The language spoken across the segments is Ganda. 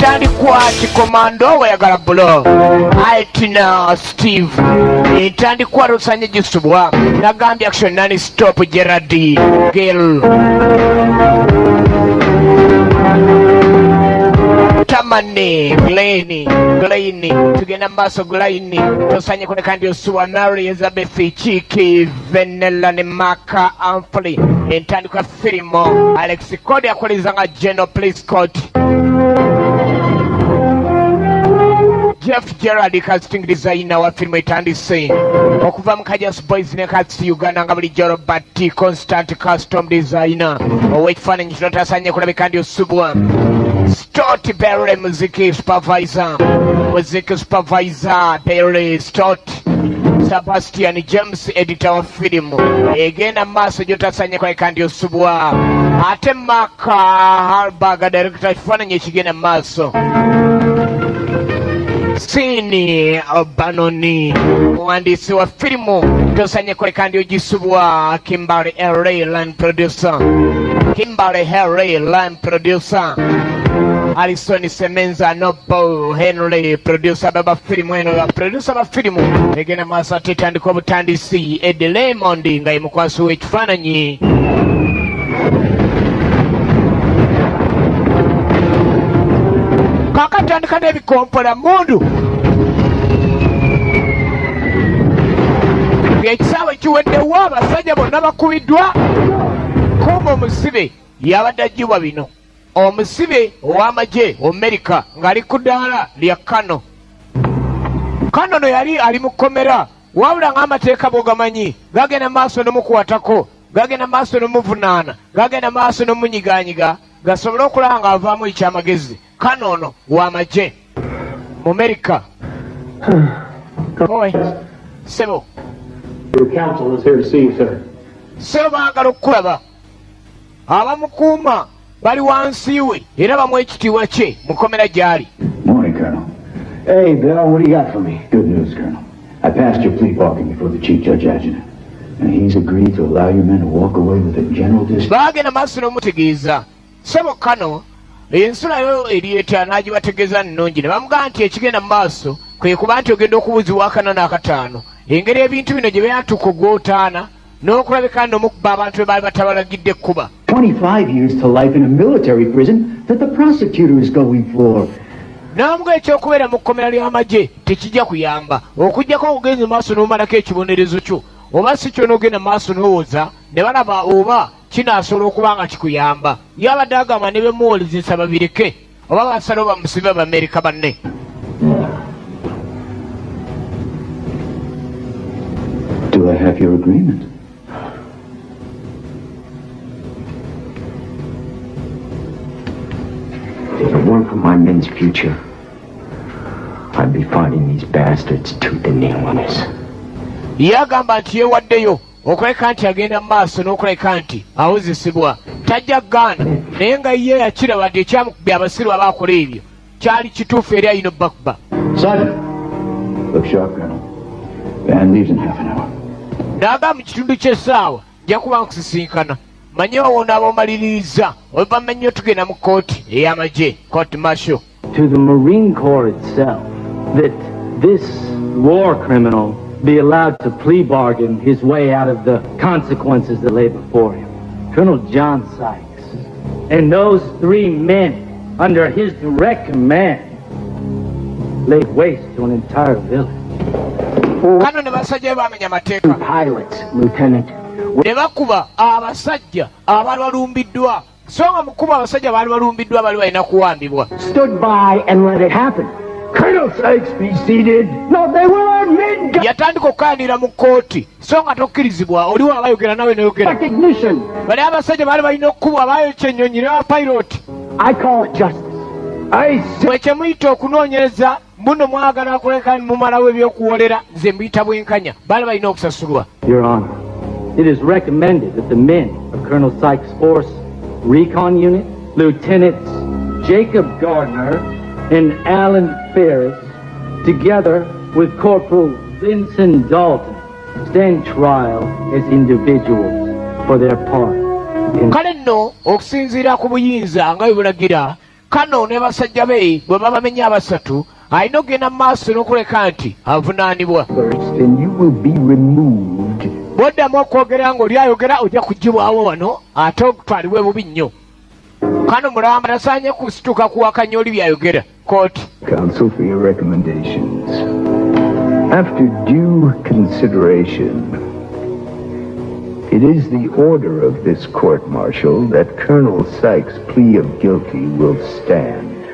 entandikwa kikomando weyagala bulo Aitina Steve entandikwa rusanye gisubwa nagambye action nani stop Gerard Gale Tamani Glenny tugenda maaso Glenny tosanye kune kandi osuwa Mary Elizabeth Chiki Venella ne Maka Ampli entandikwa filimo Alex Code akoleza nga General Police Court Jeff Gerard casting designer wa filmu etandise okuva mu Kajas Boys ne Katsi Uganda nga buli Robert T. Constant custom designer ow'ekifaananyi kino tasanye kulabika ndi osubwa Stott Berry Music Supervisor Berry Stott Sebastian James editor wa filimu egenda maaso gyotasanye kulabika ndi osubwa ate Maka Harbaga director ekifaananyi ekigenda maaso Sini Banoni muwandiisi wa filimu tosanye kuleka ndi ogisubwa Kimberly Henry line producer Alison Semenza Nobo Henry producer baba filimu eno producer ba filimu egenda maaso ate etandika obutandisi Eddie Raymond nga ye mukwasi w'ekifaananyi kakatandika n'ebikompola mundu ng'ekisaawe kiweddewo abasajja bonna bakubiddwa kuba omusibe yabadde agibwa bino omusibe ow'amagye Amerika ng'ali ku ddaala lya Kano no yali ali mu kkomera wabula ng'amateeka bw'ogamanyi gagenda maaso n'omukwatako gagenda maaso n'omuvunaana gagenda maaso n'omunyiganyiga gasobole okulaba ng'avaamu ekyamagezi Kano ono w'amagye mu Amerika Sebo Your counsel is here to see you, sir. Sebo baagala okukulaba abamukuuma bali wansi we era bamuwa ekitiibwa kye mu kkomera gy'ali. Morning, Colonel. Hey, Bill, what do you got for me? Good news, Colonel. I passed your plea bargain before the Chief Judge Adjutant, and he's agreed to allow your men to walk away with a general discharge. Baagenda maaso n'omutegeeza Sebo Kano ensula yo erieta n'agibategeeza nnungi ne bamugamba nti ekigenda mu maaso kwe kuba nti ogenda okubuuzibwa akana n'akataano engeri ebintu bino gye byatuuka ogw'otaana n'okulabika n'omukuba abantu be baali batabalagidde ekkuba 25 years to life in a military prison that the prosecutor is going for. Namuga ekyokubeera mu kkomera ly'amagye tekijja kuyamba okugjako okugenza maaso n'omalako ekibonerezo kyo oba si kyo n'ogenda maaso n'owoza ne balaba oba kinaasobola okuba nga kikuyamba yabadde agamba ne bemuwolezesa babireke oba basalawo bamusibe Abamerika banne. Do I have your agreement? If it weren't for my men's future, I'd be fighting these bastards tooth and nail on us. Yagamba nti yewaddeyo okuleka nti agenda mu maaso n'okuleka nti awozesebwa tajja kugaana naye nga ye yakiraba nti ekyamukubya abasiru abaakola ebyo kyali kituufu eri ayina obbakuba. Sergeant, look sharp, Colonel. Van leaves in half an hour. N'agamba mu kitundu ky'essaawa nja kuba nkusisinkana manye wawona ab'omaliririza oluvanyuma nnyo tugenda mu kooti ey'amagye court martial. To the Marine Corps itself, that this war criminal be allowed to plea bargain his way out of the consequences that lay before him. Colonel John Sykes and those 3 men under his direct command laid waste to an entire village. Kano ne basajja baamenya amateeka. Pilots, Lieutenant. Ne bakuba abasajja abaali balumbiddwa so nga mukuba abasajja baali balumbiddwa bali balina kuwambibwa. Stood by and let it happen. Colonel Sykes be seated. No, they were our men. Yatandika okukaanira mu kooti so nga tokkirizibwa oliwo abayogera nawe nayogera. Recognition. Bali abasajja baali balina okukubwa abaayokya ennyonyi ne bapayiroti. I call it justice. Bwe kye muyita okunoonyereza muno mwagala akuleka mumalawo ebyokuwolera nze mbiyita bwenkanya baali balina okusasulwa. Your Honor, it is recommended that the men of Colonel Sykes' force recon unit, Lieutenants Jacob Gardner and Alan Ferris, together with Corporal Vincent Dalton, stand trial as individuals for their part. Kale nno okusinziira ku buyinza nga bwe bulagira Kano ne basajja be bwe babamenya abasatu alina okugenda mu maaso n'okuleka nti avunaanibwa. Then you will be removed. Bw'oddamu okwogera ng'oli ayogera ojja kugibwawo wano ate okutwalibwa bubi nnyo. Kano mulamba tasaanye kusituka kuwakanya oli byayogera. Kooti. Counsel, for your recommendations. After due consideration, it is the order of this court-martial that Colonel Sykes' plea of guilty will stand.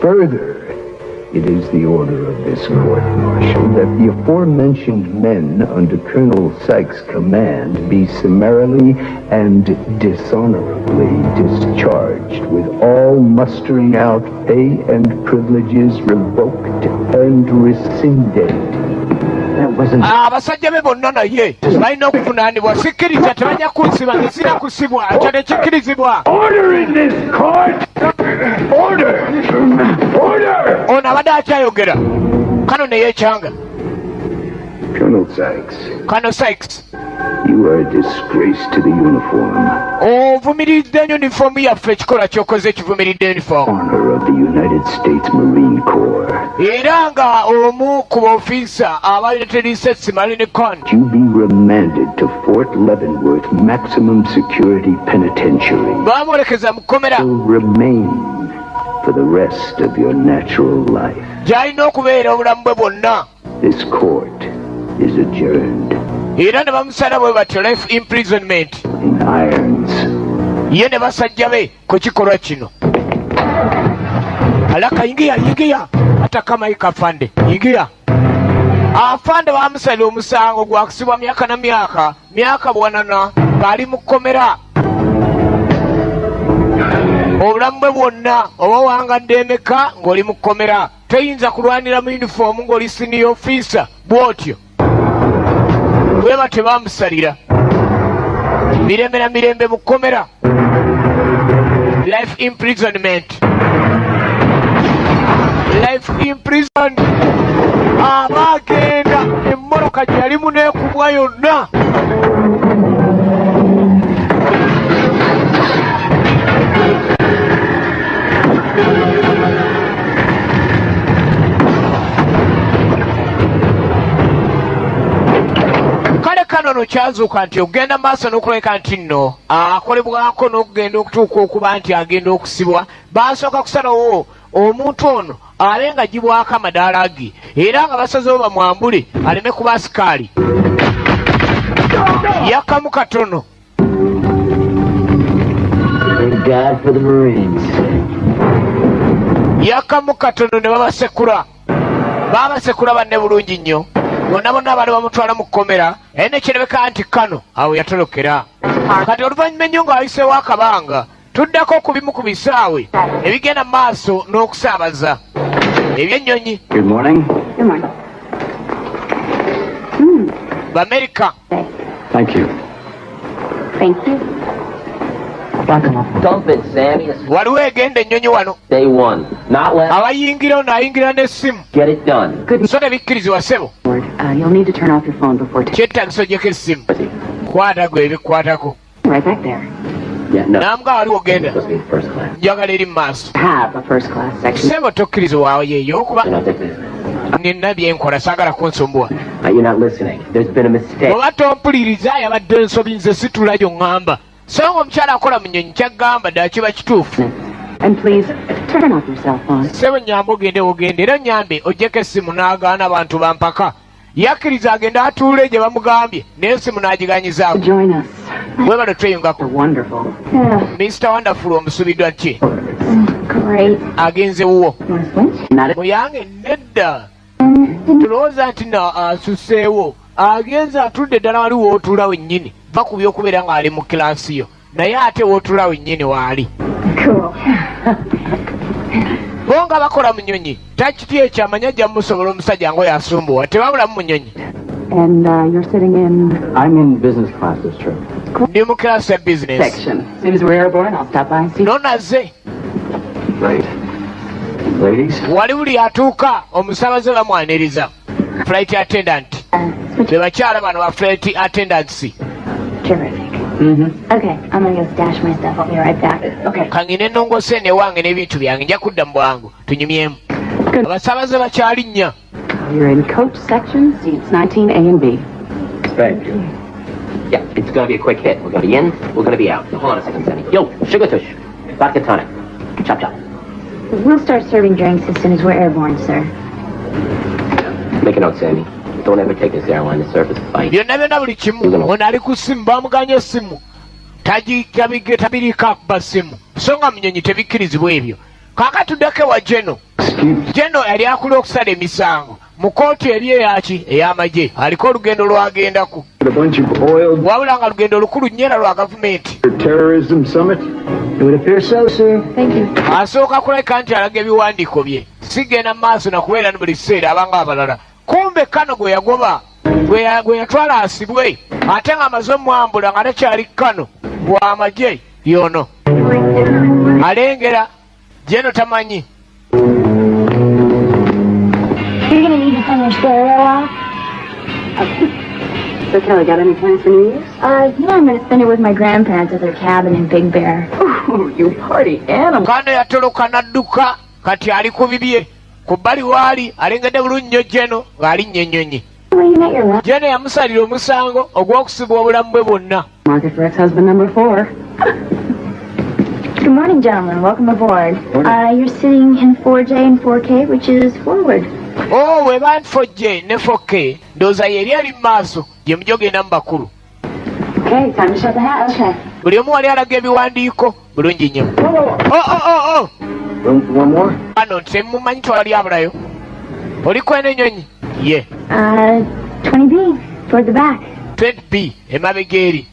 Further, it is the order of this court-martial that the aforementioned men under Colonel Sykes' command be summarily and dishonorably discharged, with all mustering out pay and privileges revoked and rescinded. That wasn't... abasajja be bonna naye balina okuvunaanibwa. Sikkiriza tebajja kunsiba nzira kusibwa ekyo tekikkirizibwa. Order in this court! Order! Order! Ono abadde akyayogera. Kano ne yeekyanga. Colonel Sykes, you are a disgrace to the uniform. Ovumiridde uniform yaffe ekikolwa ky'okoze kivumiridde uniform. Honor of the United States Marine Corps. Era nga omu ku baofiisa aba United States Marine Corps. You be remanded to Fort Leavenworth Maximum Security Penitentiary. Bamwolekeza mu kkomera. Will remain for the rest of your natural life. Gy'alina okubeera obulamu bwe bwonna. This court is adjourned. Era ne bamusala bwe batyo life imprisonment. In irons. Ye ne basajja be ku kikolwa kino. Alaka yingiya atakamaika afande yingiya. Afande bamusala omusango gwa kusibwa myaka na myaka bwanana ng'ali mu kkomera. Obulamu bwe bwonna oba wangadde emeka ng'oli mu kkomera. Toyinza kulwanira mu uniform ng'oli senior officer bw'otyo. Bweba tebamusalira. Mirembe mu kkomera. Life imprisonment. Life imprisoned. Abagenda emmoloka gye yalimu n'ekubwa yonna. Kale kano no kyazuuka nti ogenda maaso n'okuleka nti nno akolebwako n'okugenda okutuuka okuba nti agenda okusibwa. Basooka kusalawo omuntu ono abe nga gibwako amadaala ge era nga basazeewo bamwambule aleme kuba asikaali. Yakkamu katono. Yakkamu katono ne babasekula. Babasekula banne bulungi nnyo. Bonna bali bamutwala mu kkomera ene kirebeka nti kano awo yatolokera. Kati oluvannyuma ennyo ng'ayiseewo akabanga tuddako ku bimu ku bisaawe ebigenda mu maaso n'okusaabaza ebyennyonyi. Good morning. Good morning. B'Amerika. Thank you. Thank you. Dump it, Sammy. Waliwo egenda ennyonyi wano. Day one. Not less. Abayingira ono ayingira n'essimu. Get it done. Good. So tebikkirizibwa ssebo. You'll need to turn off your phone before Kyetagisa ogyeko essimu. Kwata gwe ebikwatako. right back there. Yeah, no. Namuga waliwo ogenda. Supposed to be first class. Njagala eri mu maaso. Have a first class section. Ssebo tokkirizibwawo yeeyo okuba You're not taking this. nina byenkola saagala kunsumbuwa. You're not listening. There's been a mistake. Oba tompuliriza yabadde ensobi nze situla gy'oŋŋamba. So ng'omukyala akola mu nnyonyi kyaggamba ddala kiba kituufu. And please, turn off your cell phone. Ssebo nyambe ogende era nyambe oggyeko essimu n'agaana abantu bampaka. Yakkiriza agenda atuule gye bamugambye naye essimu n'agiganyizaako. Join us. Bwe bano tweyungako. You're wonderful. Yeah. Mr. Wonderful omusubiddwa ki? Great. Agenze wuwo. Want to switch? Not it. Muyange nedda. Tulowooza nti asuseewo. Agenze atudde ddala wali w'otuula wennyini. Va ku by'okubeera ng'ali mu kilaasi yo. Naye ate w'otuula wennyini waali. Cool. Bo nga bakola mu nnyonyi. Takiti ekyo amanya ajja musobola omusajja ngo yasumbuwa. Tebabulamu mu nnyonyi. And you're sitting in I'm in business class this trip. Ndi mu kilaasi ya bizinesi. section. As soon as we're airborne, I'll stop by and see you. Nonaze. Right. Ladies? Wali buli atuuka omusaabaze bamwaniriza. Flight attendant. Switch. Be bakyala bano ba flight attendants. Terrific. Mm-hmm. Okay, I'm gonna go stash my stuff. I'll be right back. Okay. kangine nongose ne wange n'ebintu byange nja kudda mu bwangu tunyumyemu abasaabaze bakyali nnya. You're in coach section, seats 19A and B. Thank you. Yeah, it's gonna be a quick hit. We're gonna be in, we're gonna be out. Hold on a second, Sammy. Yo, sugar tush. Vodka tonic. Chop chop. We'll start serving drinks as soon as we're airborne, sir. Make a note, Sammy. Don't ever take this airline to surface a fight. byonna byonna buli kimu ono ali ku ssimu bamuganya essimu tabirika kuba ssimu so nga munyonyi tebikkirizibwa ebyo kaakatuddeko ewa jeno yali akula okusala emisango mu kooti eri eyaki ey'amagye aliko olugendo lwagendaku wabula nga lugendo lukulu nnyo era lwa gavumenti asooka kulabika nti alaga ebiwandiiko bye sigenda mu maaso nakubeera ne buli kiseera abanga abalala kumbe Kano gwe yagoba gwe yatwala asibwe ate nga amaze omwambula nga takyali Kano bw'amagye yono alengera jeno tamanyi. You're gonna need to turn your stereo off. So Kelly, got any plans for New Year's? Yeah, I'm gonna spend it with my grandparents at their cabin in Big Bear. Ooh, you party animal. Kano yatoloka n'adduka kati ali ku bibye ku bbali waali alengedde bulungi nnyo jeno ng'ali nnyonnyonyi. Jeno yamusalira omusango ogw'okusibwa obulamu bwe bwonna. Market for ex-husband number 4. Good morning, gentlemen. Welcome aboard. You're sitting in 4J and 4K, which is forward. Oh, weba 4J ne 4K ndowooza yeri ali mu maaso gye mujja ogenda mu bakulu. Okay, time to shut the hatch. Okay. Buli omu wali alaga ebiwandiiko bulungi nnyo. One more? Kano temumanyi twali abulayo oliko eno ennyonyi ye 20B, toward the back. 20B emabega eri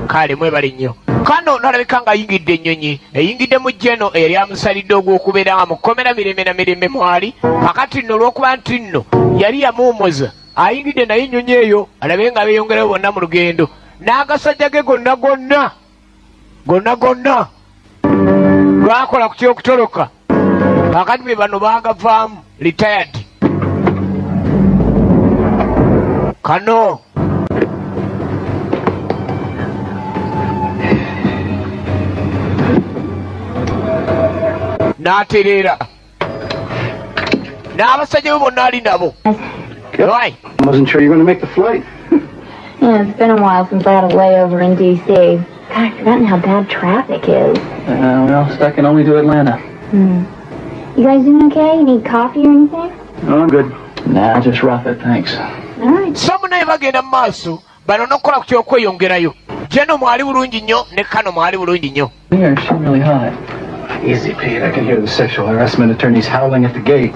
kale mwebale nnyo. Kano nalabika ng'ayingidde ennyonyi eyingidde mu jeno eri amusalidde ogw'okubeera nga mukomera mirembe na mirembe mwali kakati nno olw'okuba nti nno yali yamuwumuza ayingidde naye ennyonyi eyo alabe nga beeyongerayo bonna mu lugendo n'agasajja ge gonna lwakola ku kyokutoloka kakati be bano baagavaamu retired. Kano n'atereera n'abasajja be bonna ali nabo. Why? I wasn't sure you were going to make the flight. Yeah, it's been a while since I had a layover in D.C. God, I've forgotten how bad traffic is. Well, stuck in only to Atlanta. You guys doing okay? You need coffee or anything? No, I'm good. Nah, just rough it, thanks. All right. So munaye bagenda mu maaso bano n'okukola ku ky'okweyongerayo. Jeno mwali bulungi nnyo ne Kano mwali bulungi nnyo. Yeah, she's really hot. Easy, Pete. I can hear the sexual harassment attorneys howling at the gate.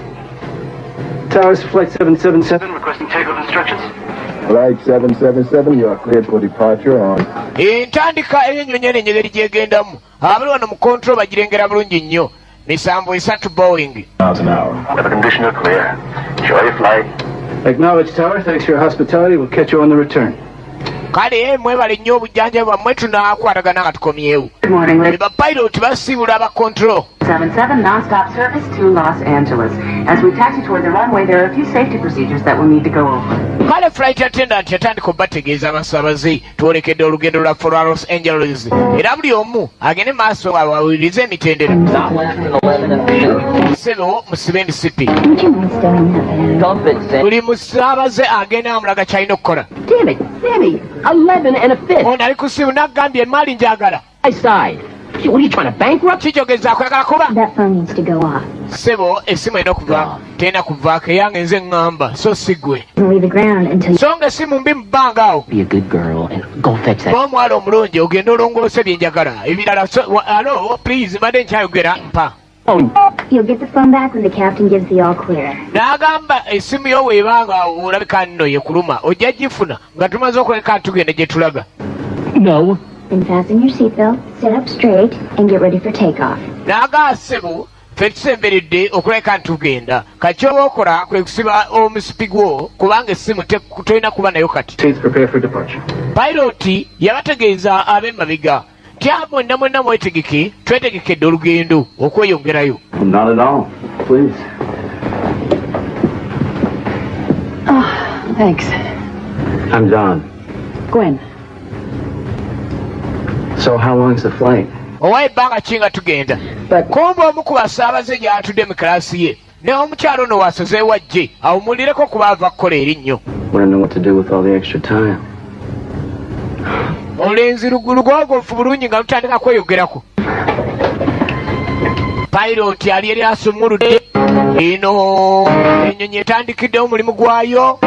Towers, Flight 777, requesting takeoff instructions. Flight 777, you are cleared for departure on. Entandika ey'ennyonyi eno engeri gyegendamu abali wano mu control bagirengera bulungi nnyo. Misambo 3 Boeing. Miles an hour. Weather conditions are clear. Enjoy your flight. Acknowledged, Tower. Thanks for your hospitality. We'll catch you on the return. Kale mwebale nnyo obujjanjabi bwammwe tunaakwatagana nga tukomyewo. Good morning, ladies. Bapilot basiibula aba control. 77 non-stop service to Los Angeles. As we taxi toward the runway, there are a few safety procedures that we'll need to go over. Kale flight attendant yatandika obbategeeza abasaabaze twolekedde olugendo lwaffe lwa Los Angeles era buli omu agende maaso awulirize emitendera. Not less than 11 and 2. Sebewo musibe Mississippi. Would you mind stowing that bag? Dump it, Sammy. Buli musaabaze agenda amulaga kyalina okukola. Damn it, Sammy. 11 and a 5th. Ono ali ku ssimu n'agambye emaali njagala. My side. What are you trying to bankrupt? Kikyogeza akwagala kuba. That phone needs to go off. Sebo essimu erina okuvaako. Tena kuvaako eyange nze ŋŋamba so si ggwe. Don't leave the ground until So nga essimu mbi mu bbanga awo. Be a good girl and go fetch that. Omwala omulungi ogenda olongoose bye njagala. Ebirala alo please mbadde nkyayogera mpa. you'll get the phone back when the captain gives the all clear. N'agamba essimu yo weebanga olabika nno ye kuluma ojja gifuna nga tumaze okuleka tugenda gye tulaga. No. Then fasten your seatbelt, sit up straight, and get ready for takeoff. N'agamba ssebo ffe tusemberedde okuleka ntugenda kati oba okola kwe kusiba omusipi gwo kubanga essimu tolina kuba nayo kati. Seats prepare for departure. Piloti yabategeeza ab'emabega nti mwenna mwetegeke twetegekedde olugendo okweyongerayo. Not at all. Please. Oh, thanks. I'm John. Gwen. So how long's the flight? owa ebbanga kinga tugenda kumba omu ku basaabaze gy'atudde mu kalaasi ye ne omukyalo ono wasoze wajje awumulireko kuba ava kukola erinnyo Want to know what to do with all the extra time? olenzi lugolugolfu bulungi nga lutandika kweyogerako pairoti ali eri asumuludde eno ennyonyi etandikiddewo omulimu gwayo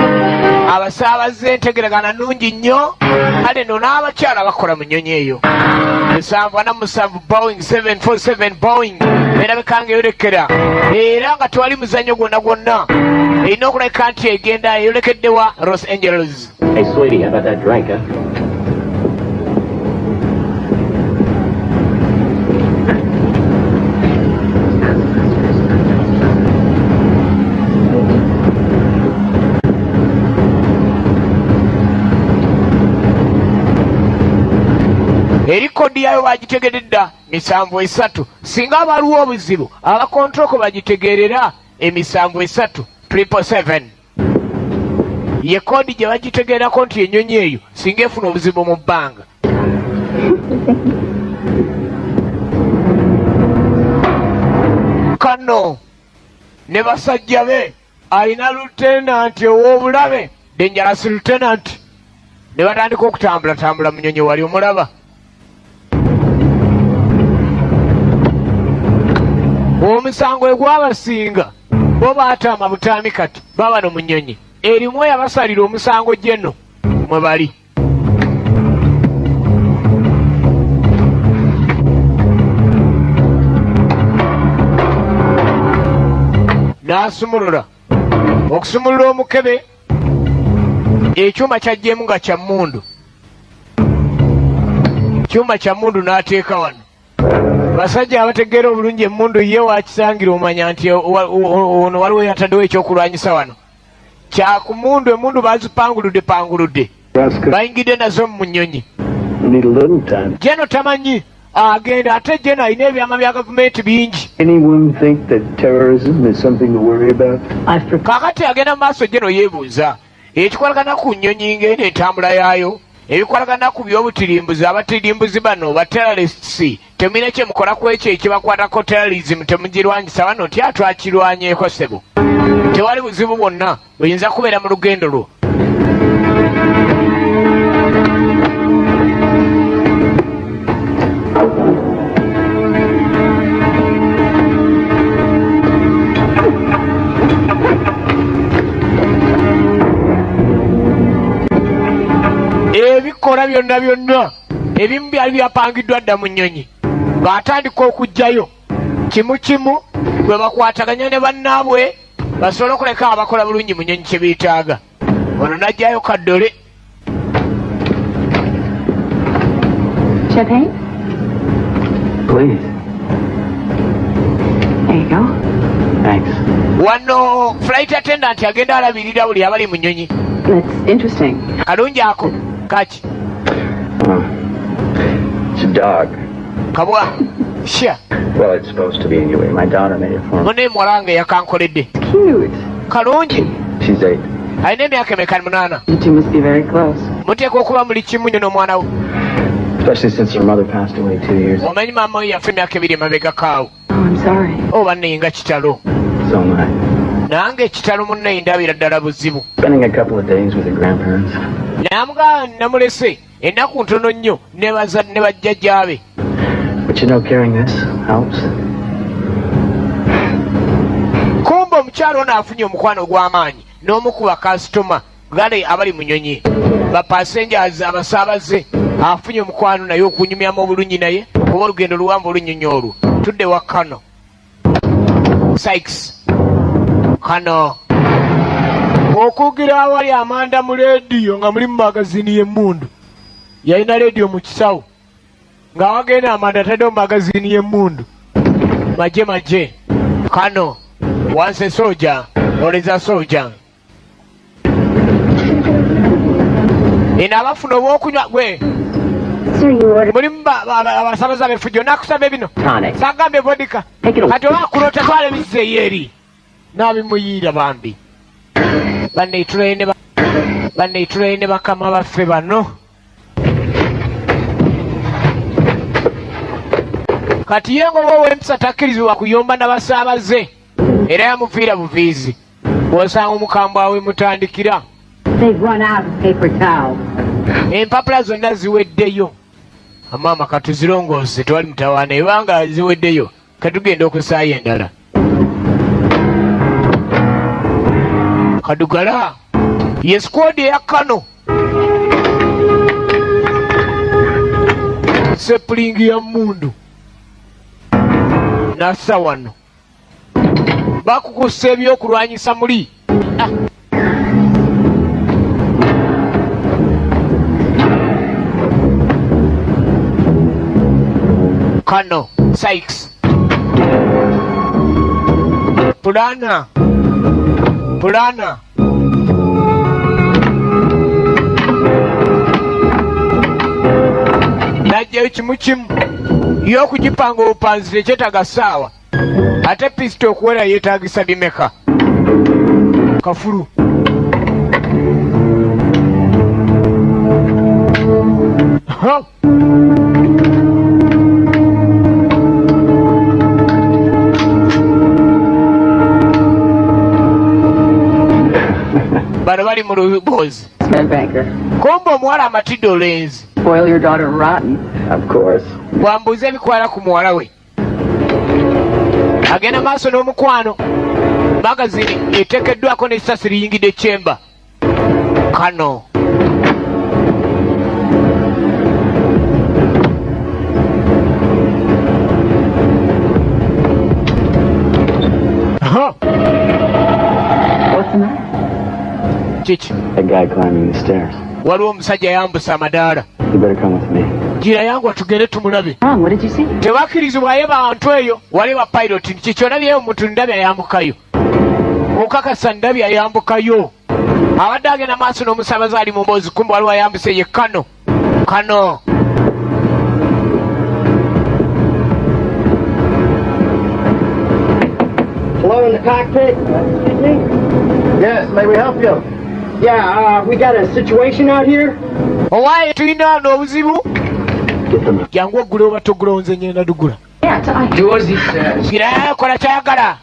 abasaabaze entegeragana nnungi nnyo kale no n'abakyala bakola mu nnyonyi eyo 747 Boeing 747 Boeing erabika nga eyolekera era nga tewali muzannyo gwonna gwonna erina okulabika nti egenda eyolekeddewa Los Angeles. Hey, sweetie, how about that drink, huh? Erikodi yayo bagitegeredda 7 singa waliwo obuzibu abakontroko bagitegerera 7 777 ye kodi gye bagitegererako nti ennyonyi eyo singa efuna obuzibu mu bbanga. Kano ne basajja be alina lutenanti ow'obulabe Dangerous Lieutenant ne batandika okutambulatambula mu nnyonyi wali omulaba. Omusango egwabasinga bo baatama butaami kati baba no mu nnyonyi erimu yabasalira omusango gyeno mwe bali. N'asumulula okusumulula omukebe ekyuma kyajjemu nga kya mmundu kyuma kya mmundu n'ateeka wano. Basajja abategeera obulungi emmundu ye wakisangira omanya nti ono waliwo yataddewo ekyokulwanyisa wano kyakumundu emmundu bazipanguludde bayingidde nazo mu nnyonyi jeno tamanyi agenda ate jeno alina ebyama bya gavumenti bingi kakati agenda mu maaso jeno yeebuuza ekikwalagana ku nnyonyi ng'eno entambula yaayo ebikwalagana ku by'obutirimbuzi abatirimbuzi bano bateralists temulina kye mukola ku ekyo ekibakwatako terrorism temugirwanyisa wano nti atwakirwanyeeko ssebo tewali buzibu bwonna buyinza kubeera mu lugendo lwo. Ebikola byonna ebimu byali byapangiddwa dda mu nnyonyi ng'atandika okugjayo kimu kimu bwe bakwataganya ne bannaabwe basobole okuleka abakola bulungi mu nnyonyi kye beetaaga. Ono n'ajjayo kaddole. Champagne? Please. There you go. Thanks. Wano flight attendant agenda alabirira buli abali mu nnyonyi. That's interesting. Kalungi ako kaki It's a dog. kabwa sha Well, it's supposed to be anyway. My daughter made it for me. mune mulange yakankoledde Cute. kalungi She's 8. alina emyaka emeka 8 You two must be very close. muteeka okuba muli kimu nnyo n'omwana we Especially since her mother passed away 2 years. omanyi maama we yafa emyaka 2 emabegakaawo Oh, I'm sorry. oba neyinga kitalo So am I. nange ekitalo munne ndabira ddala buzibu. Spending a couple of days with her grandparents. Namuga namulese ennaku ntono nnyo ne bajjajjaabe. But you know, carrying this helps. Kumba omukyalo ono afunye omukwano gw'amaanyi n'omukuba kasitoma gale abali mu nnyonyi bapasenjazi abasaabaze afunye omukwano naye okunyumyamu obulungi naye kuba olugendo luwanvu olunyonyi olwo tudde wa Kano Sykes Kano okugira awali Amanda mu leediyo nga muli mu magazini y'emmundu yalina leediyo mu kisawo ng'awagenda Amanda atadde mu magazini y'emmundu maje Kano once a soldier always a soldier. Ina abafuna obwokunywa gwe mulimu abasaabaza ab'effujjo nakusaba ebino sagambe vodika kati oba kulota twala ebizzeeyo eri n'abimuyiira bambi banneitulaine bakama baffe bano kati ye ngoba ow'empisa takkirizibwa kuyomba n'abasaabaze era yamuviira buviizi bw'osanga omukambwe awe mutandikira empapula zonna ziweddeyo amaama katuzirongoose tewali mutawaana ebanga ziweddeyo katugenda okusaayo endala kadugala ye squad eya Kano sepulingi ya mundu nassa wano bakukusa ebyokulwanyisa muli Kano Sykes Pulana najjayo kimu kimu y'okugipanga obupanzi tekyetaaga ssaawa ate pisito okuwera yeetaagisa bimeka kafulu bano bali mu luboozi kumba omuwala amatidde olenzi Spoil your daughter rotten. Of course. bwambuuza ebikwala ku muwala we agenda maaso n'omukwano magazini eteekeddwako n'ekisasi liyingidde ekyemba Kano What's the matter? kiki That guy climbing the stairs. waliwo omusajja yambusa amadaala You better come with me. gira yangu tugende tumulabe Wrong, what did you see? tebakkirizibwayo bantu eyo wali wa pilot kiki olabyeyo omuntu ndabye ayambukayo okakasa ndabye ayambukayo abadde agenda maaso n'omusaabaze ali mu mboozi kumba waliwo ayambuse ye Kano Hello in the cockpit? Yes, may we help you? Yeah, we got a situation out here. owaaye tulina n'obuzibu jangu oggula oba togula nze ngenda dugula Yeah, Do as he says. gira kola kyayagala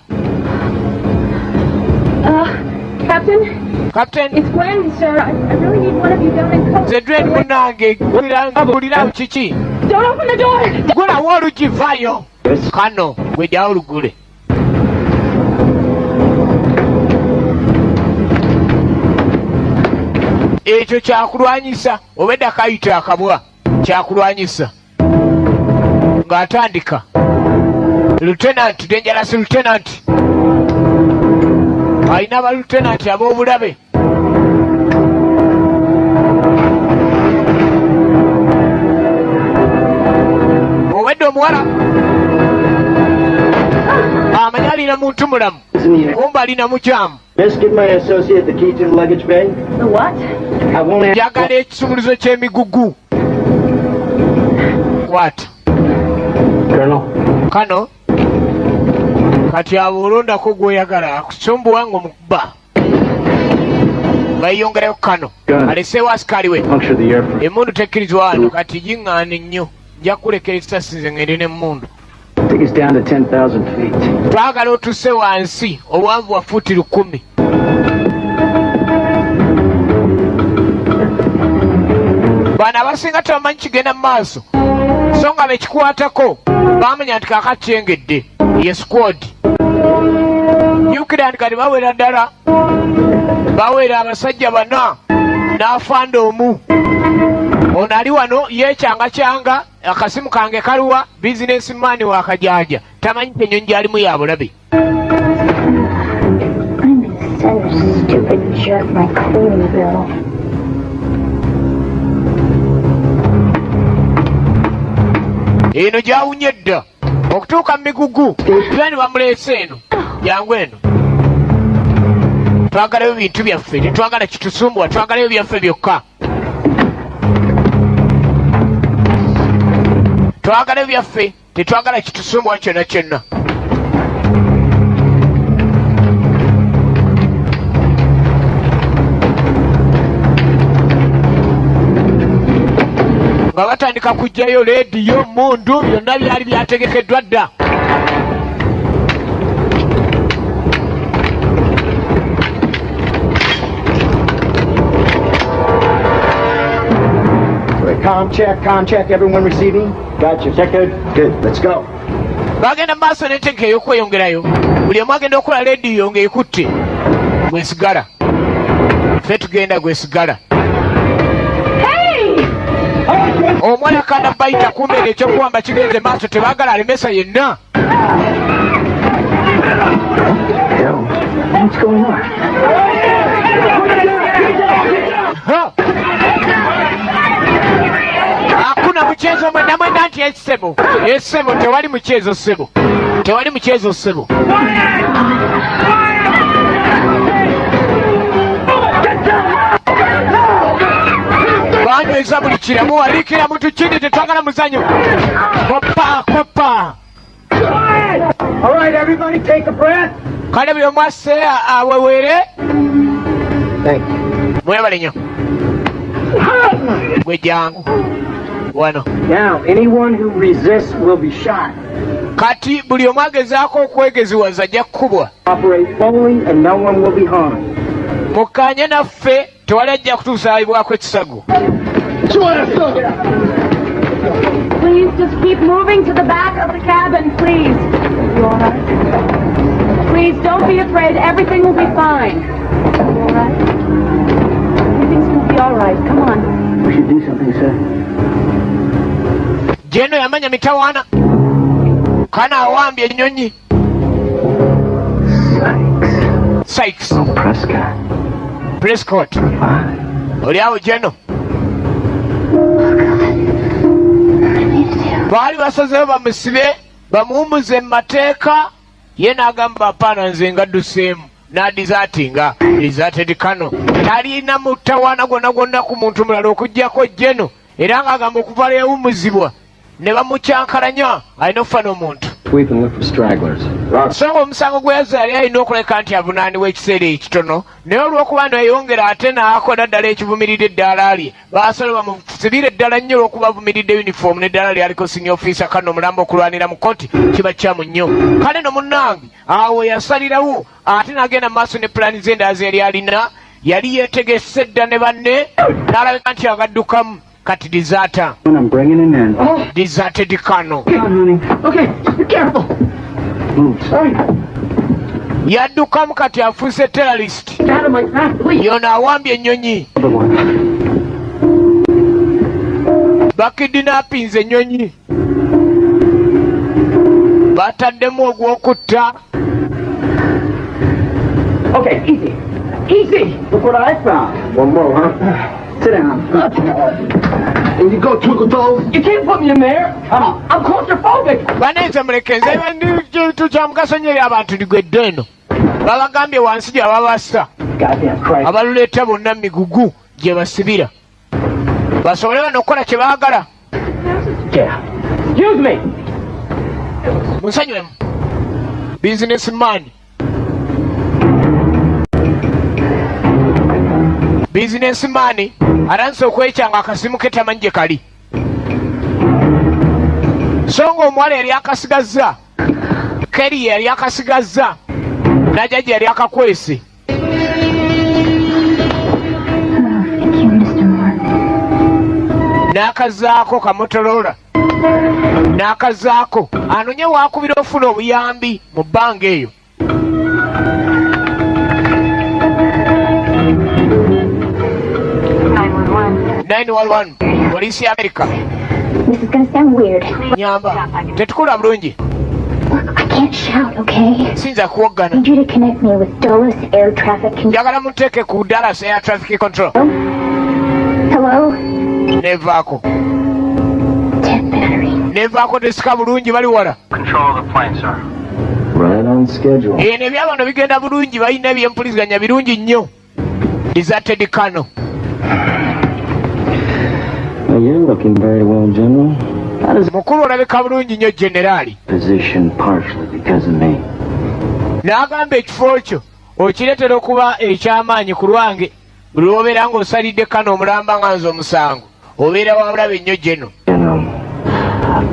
Captain, Captain it's Gwen, sir. I really need one of you down in court. nze Dred munnange gulirawo kiki Don't open the door! gulawo olugi vayo Kano gwejjawo olugule ekyo kyakulwanyisa obedda kayita akabwa kyakulwanyisa ng'atandika Lieutenant Dangerous Lieutenant alina aba Lieutenant ab'obulabe obedde omuwala amanya alina muntu mulamu kumba alina mukyamu Miss, give my associate the key to the luggage bay. The what? I won't ask. njagala ekisumuluzo ky'emigugu kwata Colonel? Kano kati abo olondako gw'oyagala akusumbuwa ng'omukuba bayongerayo Kano aleseewo asikaali we Puncture the air for... emmundu tekkirizwa wano kati giŋŋaane nnyo nja kulekera ekisasi nze ngende n'emmundu Take us down to 10,000 feet. twagala otuuse wansi obuwanvu bwa fuuti 10,000 bano abasinga tebamanyi kigenda mu maaso so nga bekikwatako bamanya nti kakakyengedde ye squad jukira nti kati bawera ddala bawera abasajja bana n'afanda omu ono ali wano yeecyangacyanga akasimu kange kaluwa bizinesi maani wakajaja tamanyi ennyonyi gy'alimu ya bulabe I'm gonna send this stupid jerk my cleaning bill. eno gyawunye dda okutuuka mu migugu tubani bamuleese eno jangu eno twagalayo bintu byaffe tetwagala kitusumbuwa twagalayo byaffe byokka twagala byaffe tetwagala kitusumbuwa kyonna kyonna nga batandika kuggyayo leediyo, mundu, byonna byali byategekeddwa dda. Com check, everyone receiving? Gotcha. Check good. Good, let's go. Bagenda maaso n'enteeka ey'okweyongerayo. Buli omu agenda okukola leediyo ng'ekutte. Gwesigala. Ffe tugenda gwesigala. Omwana kana bayita kumbe ekyokuwamba kigenze maaso tebaagala alemesa yenna. What's going on? Hakuna mchezo mwenda nti esebo. Esebo tewali mchezo sebo. Tewali mchezo sebo. Banyweza buli kiramu walikira muntu kindi tetwagala muzanyo. Kopa. All right, everybody take a breath. Kale buli omu asse awewere. Thank you. Mwebale nnyo. Gwe jangu. Wano. Now, anyone who resists will be shot. Kati buli omu agezaako okwegeziwaza ajja kukubwa. Operate fully and no one will be harmed. Mukkanye naffe tewali ajja kutuusaayibwako ekisago. Please just keep moving to the back of the cabin, please. You all right? Please don't be afraid. Everything will be fine. You all right? Everything's going to be all right. Come on. We should do something, sir. Jeno yamanya mitawaana. Kana awambye ennyonyi. Sykes. Oh, Prescott. Prescott. Oli awo Jeno. Baali basazeewo bamusibe bamuwumuze mu mateeka ye n'agamba apaana nze ngadduseemu n'adizaatinga deserted Kano. Talina mutawaana gwonna ku muntu mulala okuggyako Jeno era ng'agamba okuva yawumuzibwa ne bamukyankalanya alina okufa n'omuntu. Sweep and look for stragglers. So omusango gwe yazaali alina okuleka nti avunaanibwa ekiseera ekitono naye olw'okuba neyongera ate n'akola ddala ekivumiridde eddaala lye baasala bamusibira eddala nnyo olw'okuba avumiridde yunifoomu n'eddala lyaliko senior officer Kano omulambo okulwanira mu kkooti kiba kyamu nnyo. Kale no munnange awo yasalirawo ate n'agenda mu maaso ne pulaani z'endaazi yali alina yali yeetegese dda ne banne n'alabika nti agaddukamu kati deserter. I'm bringing him in. Oh, Deserted Kano. come on, honey. Okay, be careful. Move. Sorry. Yaddukamu kati afuuse terrorist. Get out of my path, please. Yono awambye ennyonyi. Other one. Bakidinapinze ennyonyi. Bataddemu ogw'okutta. Okay, easy. Easy. Look what I found. One more, huh? Sit down. And you go twinkle toes. You can't put me in there. I'm claustrophobic. Banenze mulekeze kintu kya mugaso nnyo eri abantu ligwedde eno. Babagambye wansi gye babasa. Goddamn Christ. Abaluleeta bonna migugu gye basibira. Basobole bano okukola kye baagala. Yeah. Excuse me. Musanyuwemu. Businessman. Businessman aranse okwekyanga akasimu ke tamanyi gye kali. So ng'omuwala yali akasigazza. Keri yali akasigazza. Najjaji yali akakwese. N'akazaako kamotolola. N'akazaako. Anonye waakubira ofuna obuyambi mu bbanga eyo. Police ya America. This is gonna sound weird. Nyamba. Tetukula bulungi. Look, I can't shout, okay? Sinza I kuwogana. need you to connect me with Dulles Air Traffic Control. Njagala muteeke ku Dallas Air Traffic Control. Hello? Nevaako. 10 battery. Nevaako tesika bulungi bali wala. Control of the plane, sir. Right on schedule. Eno ebyabano bigenda bulungi balina ebyempuliziganya birungi nnyo. Deserted Kano. Well, you're looking very well, General. How does Mukulu olabika bulungi nnyo generali. position partially because of me? N'agamba ekifo kyo okireetera okuba eky'amaanyi ku lwange buli lw'obeera ng'osalidde Kano omulamba nga nze omusango obeera wabulabe nnyo General.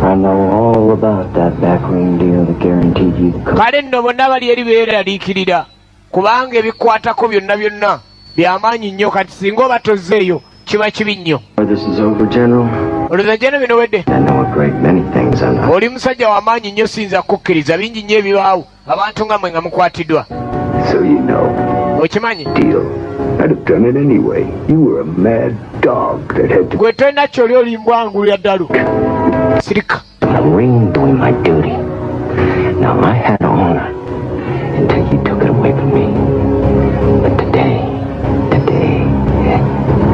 I know all about that backroom deal that guaranteed you the kale nno bonna bali eri beeraliikirira kubanga ebikwatako byonna byonna byamaanyi nnyo kati singa oba tozzeeyo kiba kibi nnyo. This is over, General. olowooza General bino wedde? I know a great many things I'm not. oli musajja w'amaanyi nnyo siyinza kukkiriza bingi nnyo ebibaawo abantu nga mwe nga mukwatiddwa. So you know. okimanyi? Deal. I'd have done it anyway. You were a mad dog that had to... gwe tolina kyoli olimbwangulira ddalu. sirika. Marine doing my duty. Now I had honor until you took it away from me. But today,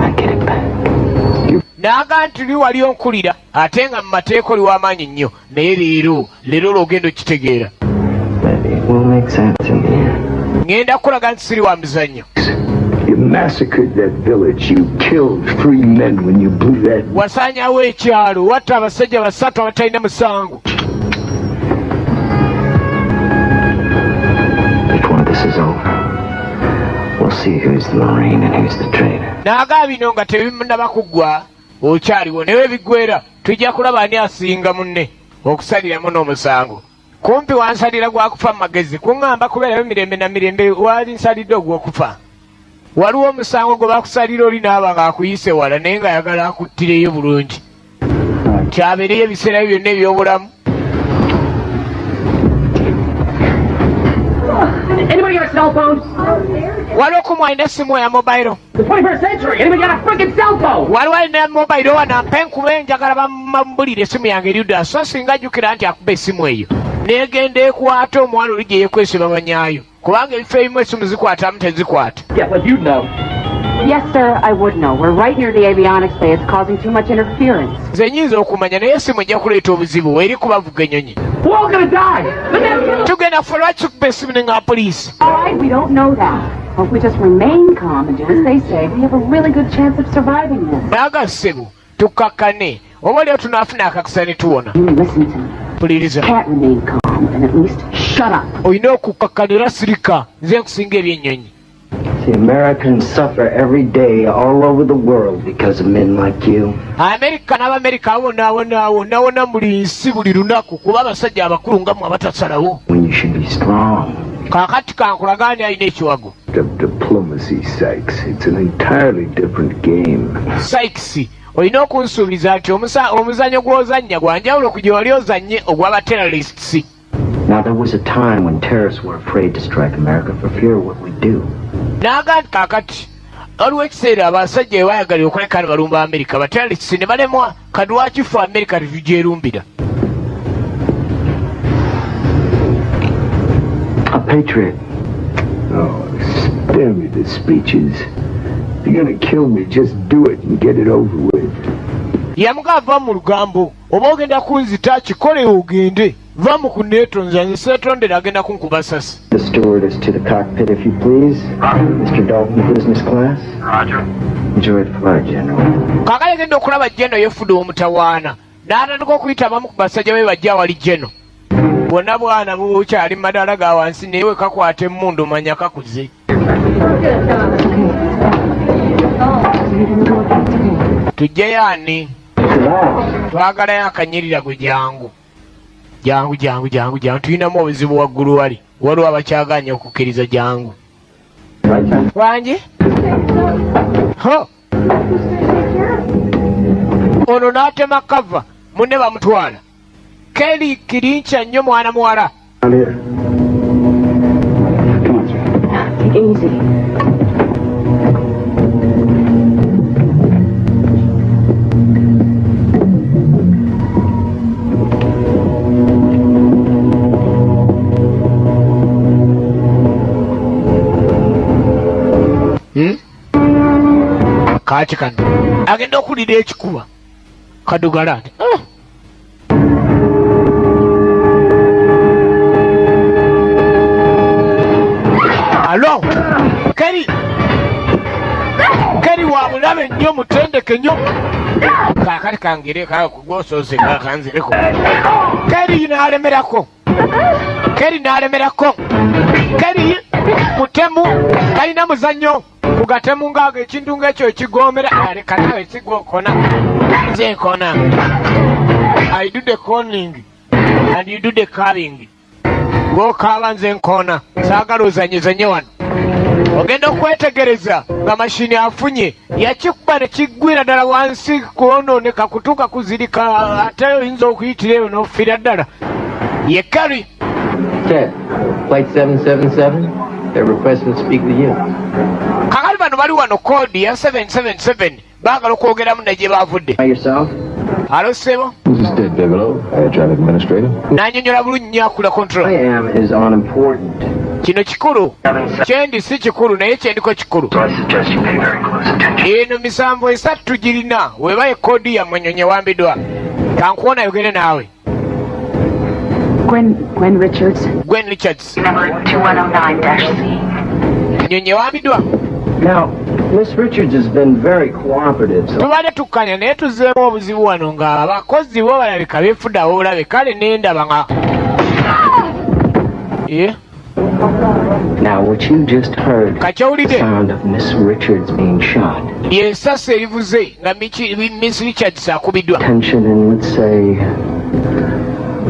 I get it back. N'aga nti li wali onkulira ate nga mu mateeka oli w'amaanyi nnyo naye leero lw'ogenda okitegeera. It will make sense in the end. ngenda kulaga nti siri wa mizannyo. You massacred that village. You killed 3 men when you blew that... wasaanyawo ekyalo watta abasajja 3 abatalina musango. Before this is over, we'll see who's the Marine and who's the traitor. N'aga bino nga tebinnaba kuggwa okyaliwo naye biggwera tujja kulaba ani asinga munne okusaliramu n'omusango. kumpi wansalira gwakufa mu magezi kuŋŋamba kubeerayo mirembe na mirembe waali nsalidde ogw'okufa. waliwo omusango gwe bakusalira oli naaba ng'akuyise wala naye ng'ayagala akuttireyo bulungi. kyabeereyo ebiseera byonna eby'obulamu. Anybody got a cell phone? waliwo kumwalina essimu ya mobayiro. The 21st century. Anybody got a freaking cell phone? waliwo alina mobayiro wana mpa enkube njagala bamambulire essimu yange erudda so singa ajjukira nti akuba essimu eyo neegenda ekwata omuwala oli gye yeekwese babanyaayo kubanga ebifo ebimu essimu zikwatamu tezikwata. Yeah, but you'd know. Yes, sir, I would know. We're right near the avionics bay. It's causing too much interference. nze nyinza okumanya naye essimu ejja kuleeta obuzibu eri kubavuga ennyonyi. We're all gonna die. tugenda ffe lwaki tukuba essimu ne nga poliisi. All right, we don't know that. But if we just remain calm and do as they say, we have a really good chance of surviving this. naaga ssebo tukkakkane oba leo tunaafuna akakisa ne tuwona. You listen to me. puliriza. Can't remain calm and at least shut up. olina okukakkanira sirika nze nkusinga ebyennyonyi. See, Americans suffer every day all over the world because of men like you. Amerika n'Abamerika awona buli nsi buli lunaku kuba abasajja abakulu nga mmwe abatasalawo. When you should be strong. kaakati kankulagaani alina ekiwago. Of diplomacy, Sykes. It's an entirely different game. Sykes, olina okunsuubiza nti omuzannyo gw'ozannya gwa njawulo ku gye wali ozannye ogw'abaterrorists. Now, there was a time when terrorists were afraid to strike America for fear of what we do. N'aga nti kaakati waliwo ekiseera abasajja bwe baayagalira okuleka ne balumba Amerika abaterrorists ne balemwa kati lwaki ffe Amerika tetugyerumbira. A patriot. Oh, spare me the speeches. If you're gonna kill me, just do it and get it over with. yamuga va mu lugambo oba ogenda kunzita kikole ogende va mu kuneetonza nze seetondera agenda kunkuba sasi. The stewardess to the cockpit, if you please. Mr. Dalton, business class. Roger. Enjoy the flight, General. kaakale genda okulaba Jeno yefudde omutawaana n'atandika okuyita abamu ku basajja be bajja wali Jeno. bwonna bwana bukyali mu madaala ga wansi naye we kakwata emmundu manya kakuze. tujjayo ani twagalayo akanyirira gwe jangu tulinamu obuzibu waggulu waliwo abakyaganya okukkiriza jangu wangi ono n'atema kava munne bamutwala keri kirinkya nnyo mwana muwala. Easy. kaati kano agenda okulira ekikuba kadugala nti alo keri wa bulabe nnyo mutendeke nnyo kaakati kangire kugwosoose kanzireko keri n'alemerako keri mutemu kalina muzannyo kugatemu ngaago ekintu ng'ekyo ekigomera aleka nawe sigwokona Nze nkona. I do the conning and you do the carving. Go kaaba nze nkona. Saagala ozanyezanye wano. Ogenda okwetegereza nga mashini afunye yakikuba ne kiggwira ddala wansi kwonooneka kutuuka kuzirika ate oyinza okuyitira eyo n'ofiira ddala. Ye Kerry. Ted, flight 777, they're requesting to speak to you. Kakali bano bali wano koodi ya 777 baagala okwogeramu ne gye baavudde. By yourself? Alo ssebo? This is Ted Bigelow, air traffic administrator. N'annyonnyola bulungi nnyo akula control. I am is unimportant. Kino kikulu. Kyendi si kikulu naye kyendiko kikulu. Eno misanvu esatu tugirina weba ekoodi yammwe nnyonye wambiddwa. Kankuwona yogere naawe. Gwen Richards. Gwen Richards. Number 2109-C. Nnyonye wambiddwa. Now, Miss Richards has been very cooperative. So tubadde tukkanya naye tuzzeemu obuzibu wano nga abakozi bo balabika beefuddawo obulabe kale nendaba nga Now, what you just heard, Kakyowulidde? the sound of Miss Richards being shot. Y'essasi erivuze nga Miss Richards akubiddwa. Tension in, let's say,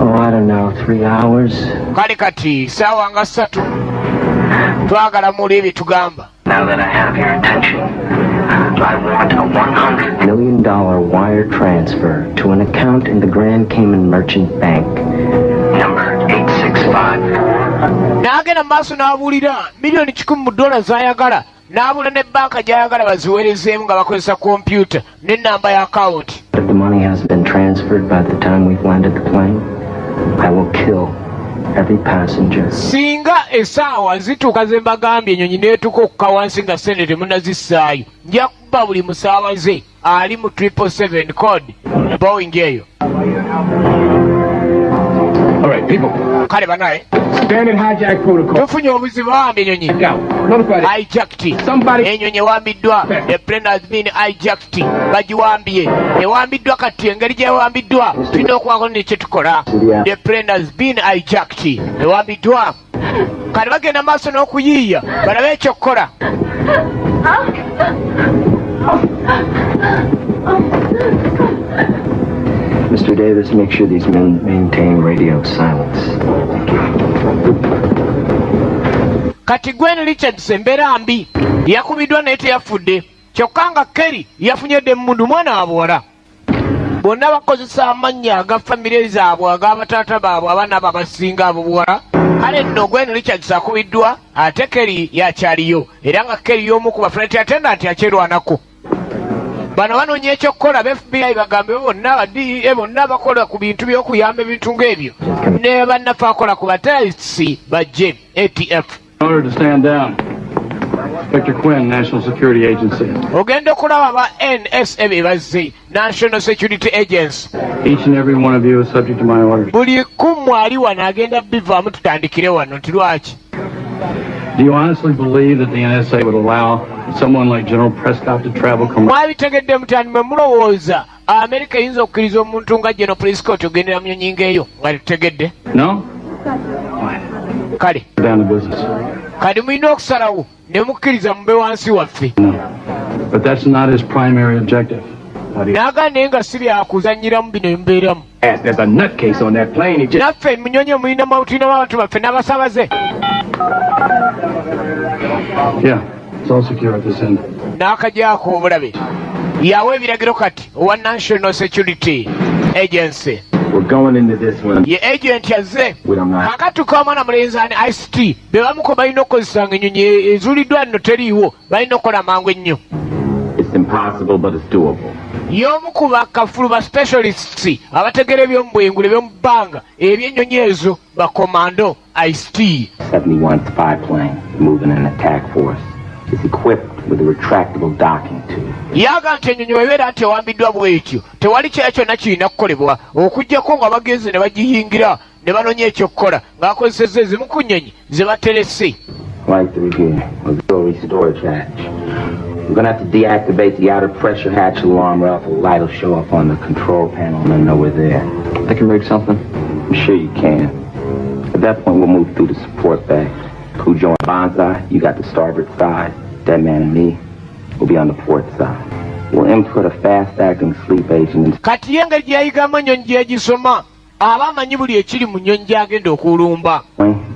I don't know, 3 hours. Kale kati saawa nga 3 twagala muli ebyo tugamba. Now that I have your attention, I want a $100 million wire transfer to an account in the Grand Cayman Merchant Bank. Number 8654. N'agenda mu maaso n'abuulira $1,100,000 z'ayagala n'abula ne banka gy'ayagala baziweerezeemu nga bakozesa kompyuta n'ennamba ya akawunti. If the money has been transferred by the time we've landed the plane, I will kill every passenger. Singa essaawa zituuka ze mbagambye ennyonyi n'etuuka okukka wansi nga ssente temunnazissaayo nja kuba buli musaabaze ali mu 777 code Boeing eyo. All right, people. Kale banaye. Standard hijack protocol. Tufunye obuzibu bawambye ennyonyi. Hijacked. Ennyonyi ewambiddwa. The plane has been hijacked. Bagiwambye. Ewambiddwa kati engeri gy'ewambiddwa. Tulina okubaako ne kye tukola. The plane has been hijacked. Ewambiddwa. Kale bagenda maaso n'okuyiiya balabe ekyokukola. Mr. Davis, make sure these men maintain radio silence. Thank you. Kati Gwen Richards embeera mbi yakubiddwa naye teyafudde kyokka nga Kerry yafunyedde emmundu mwana wa buwala. Bonna bakozesa amannya aga famire zaabwe ag'abataata baabwe abaana babasinga abo buwala. Kale nno Gwen Richards akubiddwa ate Kerry yakyaliyo era nga Kerry y'omu ku baflight attendant akyerwanako. Bano banoonya ekyokukola FBI bagambe bonna bonna bakola ku bintu by'okuyamba ebintu ng'ebyo ne bannaffe akola ku baterrorists bajje ATF. In order to stand down, Inspector Quinn, National Security Agency. Ogenda okulaba ba NSA bazze, National Security Agency. Each and every one of you is subject to my orders. Buli kummwe ali wano agenda bivaamu tutandikire wano nti lwaki. Do you honestly believe that the NSA would allow someone like General Prescott to travel commercially? Mwabitegedde mutani mwe mulowooza Amerika eyinza okukkiriza omuntu nga General Prescott ogendera mu nnyonyi ng'eyo nga tutegedde? No? Kale. Down to business. Kati mulina okusalawo ne mukkiriza mube wansi waffe. No. But that's not his primary objective. N'agamba naye nga si byakuzannyiramu bino emubeeramu. There's a nutcase on that plane. Naffe munyonyi mulinamu abantu baffe n'abasaabaze. Yeah, it's all secure at this end. N'akagyako obulabe. Yawe ebiragiro kati owa National Security Agency. We're going into this one. Ye agent yazze. We don't know. Akatuka omwana mulenzi ani ICT. Be bamuko balina okukozesanga ennyonyi ezuuliddwa nno teriiwo. Balina okukola mangu ennyo. It's impossible, but it's doable. Y'omu ku bakafulu ba specialists abategera eby'omubwengula eby'omu bbanga eby'ennyonyi ezo bakomando ICT. 71 spy plane moving an attack force. It's equipped with a retractable docking tube. Yaga nti ennyonyi webeera nti ewambiddwa bw'etyo tewali kyera kyonna kirina kukolebwa okuggyako nga bagenze ne bagiyingira ne banoonya ekyokukola ng'akozesezza ezimu ku nnyonyi ze baterese. Right through here, auxiliary storage hatch. We're gonna have to deactivate the outer pressure hatch alarm, or else the light will show up on the control panel and they'll know we're there. I can rig something? I'm sure you can. At that point, we'll move through the support bay. Cujo and Banzai, you got the starboard side. Dead Man and me will be on the port side. will input a fast-acting sleep agent. Kati yengeri gyayigamu ennyonyi gyegisoma aba amanyi buli ekiri mu nnyonyi gy'agenda okulumba.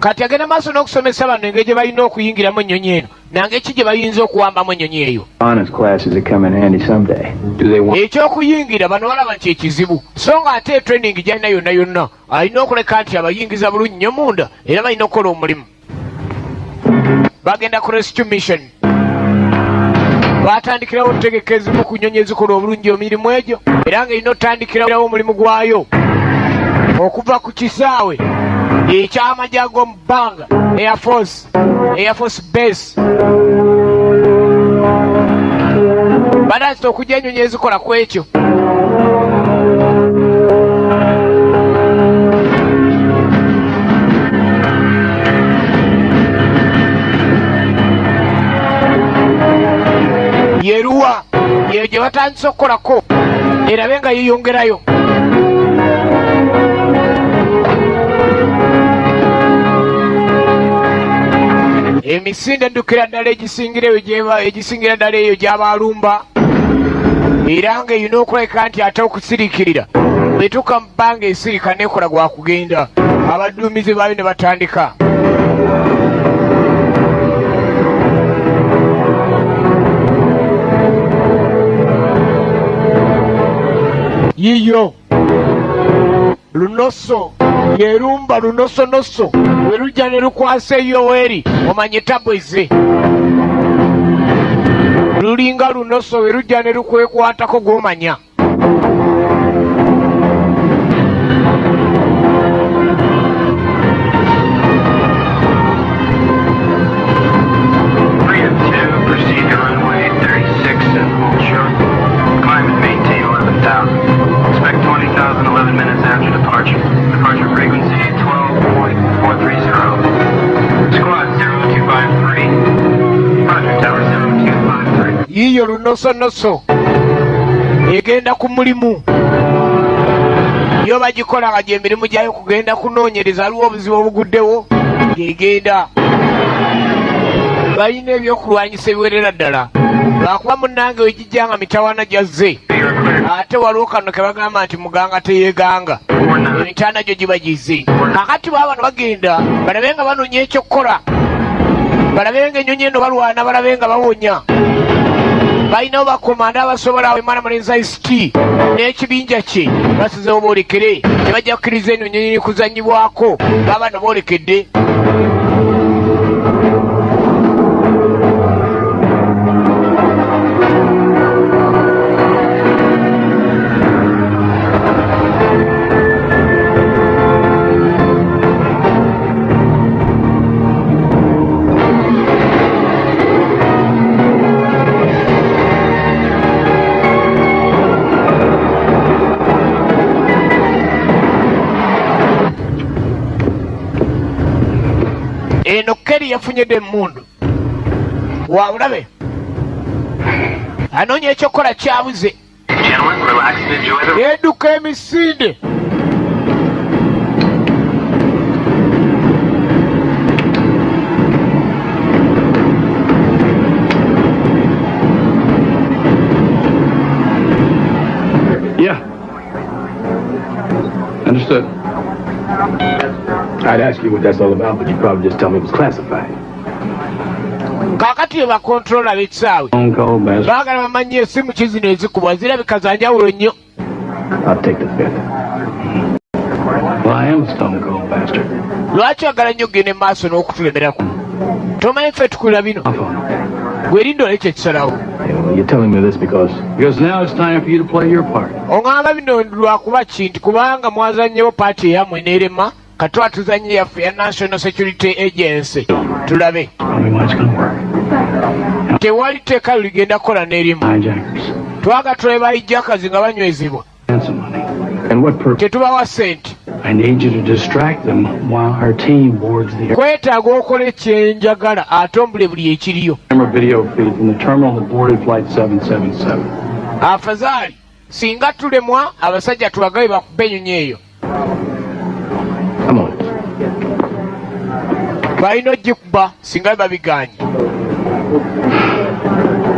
Kati agenda maaso n'okusomesa bano engeri gye balina okuyingiramu ennyonyi eno nange ki gye bayinza okuwambamu ennyonyi eyo. Honest classes that come in handy someday. Do they want? Ekyokuyingira bano balaba nti ekizibu so nga ate training gyalina yonna yonna alina okuleka nti abayingiza bulungi nnyo munda era balina okukola omulimu. Bagenda ku rescue mission. Batandikirawo otegeka ezimu ku nnyonyi ezikola obulungi emirimu egyo era nga erina otandikirawo omulimu gwayo okuva ku kisaawe eky'amagye ag'omu bbanga Air Force Base. Badansita okujja ennyonyi ezikola ku ekyo. Yeruwa yeyo gye batandise okukolako erabe nga yeyongerayo. Emisinde eddukira ddala egisingira ddala eyo gy'abalumba era nga erina okulabika nti ate okusiriikirira bwetuuka mu bbanga esirika neekola gwa kugenda. Abaduumizi baayo ne batandika. Yiyo lunoso yerumba lunosonoso lwe lujja ne lukwasa Yoweri omanye tabweze lulinga lunoso lwe lujja ne lukwekwatako gw'omanya. Expect 20,000 11 minutes after departure. Departure frequency 12.430. Squad 0253. Roger, Tower 0253. Yiyo lunosonoso egenda ku mulimu. Yo bagikola nga gy'emirimu gyayo kugenda kunoonyereza aliwo obuzibu obuguddewo gyegenda. Balina ebyokulwanyisa ebiwerera ddala. Lwakuba munnange wegijja nga mitawaana gyazze ate waliwo kano ke bagamba nti muganga teyeeganga emitaana gyo giba gizze. Kakati baba bano bagenda balabe nga banoonya ekyokukola, balabe nga ennyonyi eno balwana, balabe nga bawonya. Balinawo bakomanda abasobola awo Emmanuel Mulenzi ICT n'ekibinja kye basizeewo boolekere tebajja kukkiriza eno ennyonyi kuzannyibwako baba bano boolekedde. Eno Kerry yafunyedde emmundu wabulabe anoonya ekyokukola kyabuze. Yedduka emisinde Yeah. Understood. I'd ask you what that's all about, but you'd probably just tell me it was classified. Kakati bakontrola b'ekisaawe baagala bamanye esimu ki zino ezikubwa zirabika za njawulo nnyo. I'll take the fifth. Well, I am a stone cold bastard. Lwaki agala nnyo ogenda emaaso n'okutulemerako? Tomanyi ffe tukulira bino gwe erinda olekyo ekisalawo. You're telling me this because now it's time for you to play your part. Oŋŋamba bino lwakuba ki nti kubanga mwazannyewo paati eyammwe n'erema katwa tuzanye yaffe ya National Security Agency tulabe. Tewali teeka ligenda kukola n'erimu. Twaga tuleba hijackers nga banywezebwa. Tetubawa ssente. I need you to distract them while our team boards the air. Kwetaaga okola ekyenjagala ate ombule buli ekiriyo. Video feed from the terminal that boarded flight 777. Afazaali singa tulemwa abasajja tubagabe bakubbe ennyonyi eyo. Come on. Balina ogikuba singa babiganye.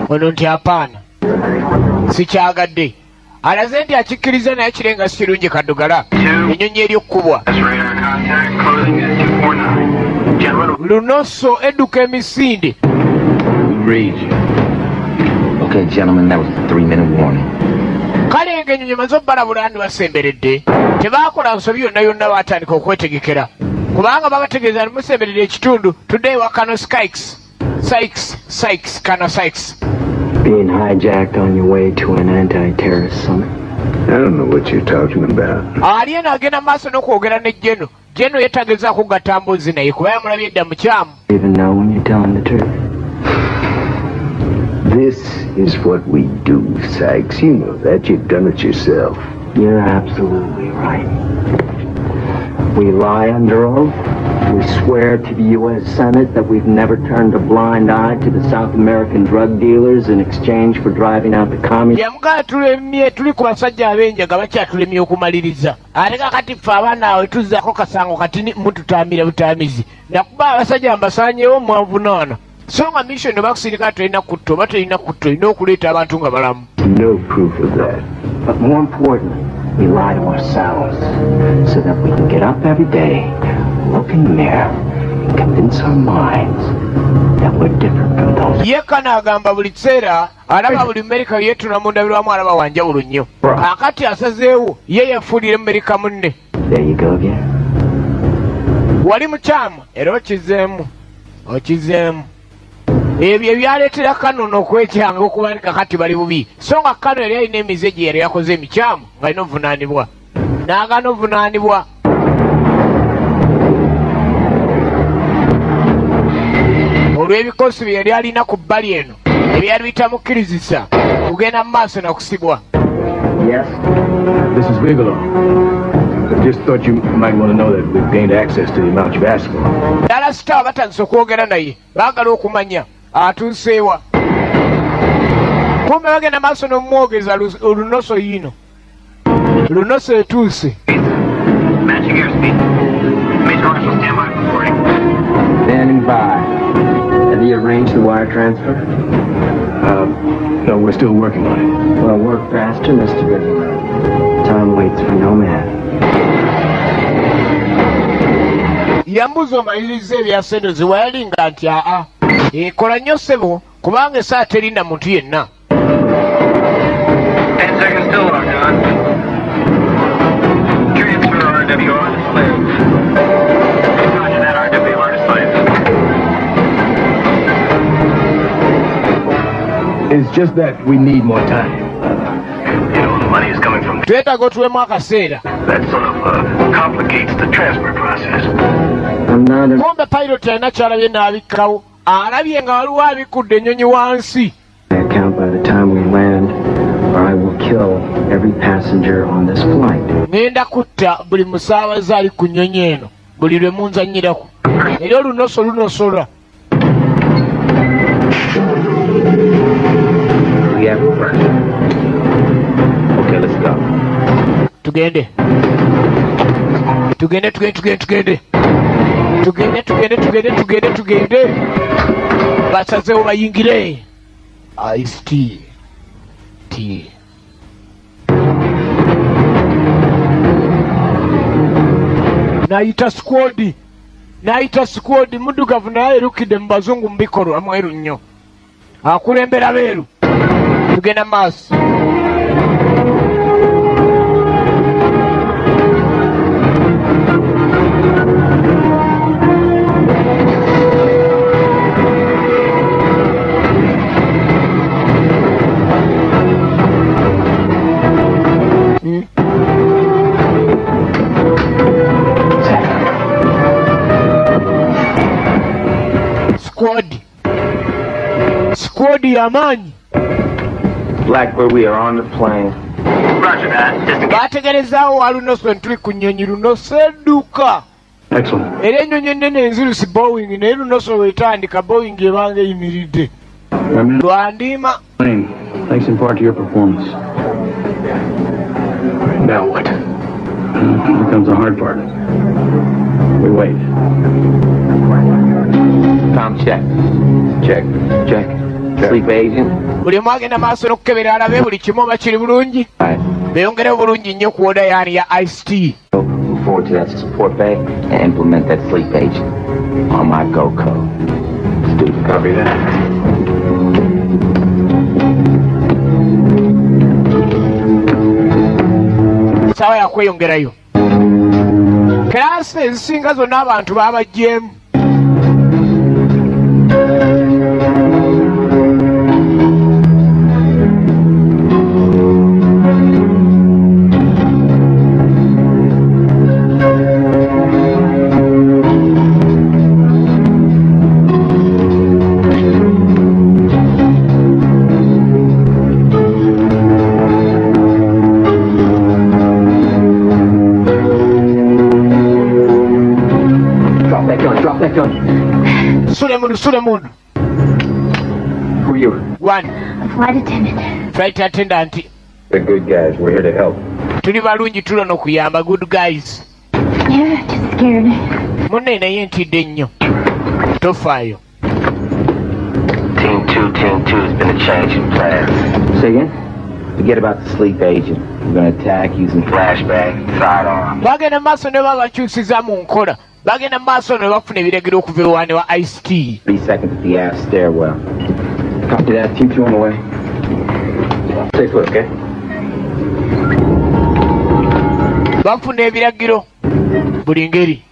Ono nti apaana. sikyagadde alaze nti akikkiriza naye kirenga si kirungi kaddugala ennyonyi ery'okkubwa lunoso edduka emisinde. Okay, gentlemen, that was a 3-minute warning. Kale ng'ennyonyi maze obbalabula andi basemberedde tebaakola nsobi yonna yonna baatandika okwetegekera kubanga babategeeza nti musemberedde ekitundu tudde ewa Kano Sykes Kano Sykes. Being hijacked on your way to an anti-terrorist summit. I don't know what you're talking about. Ali eno agenda maaso n'okwogera ne Jeno. Jeno yeetagezaako kugatta mboozi naye kuba yamulabye edda mukyamu. Even know when you're telling the truth. This is what we do, Sykes. You know that. You've done it yourself. You're absolutely right. We lie under oath. We swear to the U.S. Senate that we've never turned a blind eye to the South American drug dealers in exchange for driving out the communists. Yamugala tulemye tuli ku basajja ab'enjaga bakyatulemye okumaliriza. Ate kakati ffe abaana awe tuzzaako kasango kati mututaamira butaamizi. Nakuba abasajja mbasaanyeewo mwanvunaana. So nga mission bakusirika tulina kutto oba tulina kutto olina okuleeta abantu nga balamu. No proof of that. But more importantly, we lie to ourselves so that we can get up every day, look in the mirror, and convince our minds that we're different from those. Ye Kano agamba buli kiseera alaba buli Amerika yeetula mu ndabirwamu alaba wanjawulo nnyo. Akati asazeewo ye yafuulira Amerika munne. There you go again. Wali mukyamu era okizeemu. Ebyo ebyaleetera Kano n'okwekyanga okuba ni kakati bali bubi. So nga Kano yali alina emize gye yali yakoze emikyamu ng'alina obuvunaanibwa. N'agaana obuvunaanibwa. Olw'ebikosi bye yali alina ku bbali eno ebyali bitamukkirizisa kugenda mu maaso na kusibwa. Yes? This is Bigelow. I just thought you might want to know that we've gained access to the amount you've asked for. Ddala sita batandise okwogera naye baagala okumanya atuuseewa. Kumbe bagenda maaso n'omwogeza lunoso yino. Lunoso etuuse. Matching airspeed. Major Marshal, stand by reporting. Standing by. Have you arranged the wire transfer? No, we're still working on it. Well, work faster, Mr. Bigelow. Time waits for no man. Yambuza omaliriza ebyasente ziwayalinga nti aa ekola nnyo ssebo kubanga esaa terinda muntu yenna. 10 seconds still locked on. Transfer RWR to slave. Roger that, RWR to slave. It's just that we need more time. You know, the money is coming from... Twetaaga otuwemu akaseera. That sort of complicates the transfer process. Kumbe pilot alina kyalabye n'abikkawo. Alabye nga waliwo abikudde ennyonyi wansi. I account by the time we land, or I will kill every passenger on this flight. Ngenda kutta buli musaabaze ali ku nnyonyi eno buli lwe munzannyirako. Era olunoso lunosola. Okay, let's go. Tugende. Basazeewo bayingire. Ice tea. Naayita squad muddugavu naye erukidde mu bazungu mu bikolwa mweru nnyo. Akulembera beeru. Tugenda maaso. Squad y'amaanyi. Blackbird, we are on the plane. Roger that. Baategerezaawo wa lunoso ntuli ku nnyonyi lunoso edduka. Excellent. Era ennyonyi ennene enzirusi Boeing naye lunoso weetandika Boeing ebanga eyimiridde. Lwandiima. Thanks in part to your performance. Now what? Here comes the hard part. We wait. Tom, check. Check. Sleep agent. buli omu agenda maaso n'okukebera alabe buli kimu oba kiri bulungi beeyongereho bulungi nnyo ku oda yaani ya ICT. Move forward to that support bay and implement that sleep agent on my go code. Let's do it. Copy that. Sawa yakweyongerayo. Kiraasi ezisinga zonna abantu baabagyeemu. Sulemun. Who are you? One. A flight attendant. Flight attendant. The good guys. We're here to help. Tuli balungi tulo n'okuyamba. Good guys. Yeah, just scared. Munne naye ntidde nnyo. Tofaayo. Team 2's been a change in plans. Say again? Forget about the sleep agent. We're gonna attack using flashbang, sidearm. Bagenda maaso ne babakyusiza mu nkola. Bagenda maaso ne bafuna ebiregero okuva ewaane wa ICT. 3 seconds at the aft stairwell. Copy that. Team 2 on the way. Stay put, okay? Bafuna ebiragiro buli ngeri.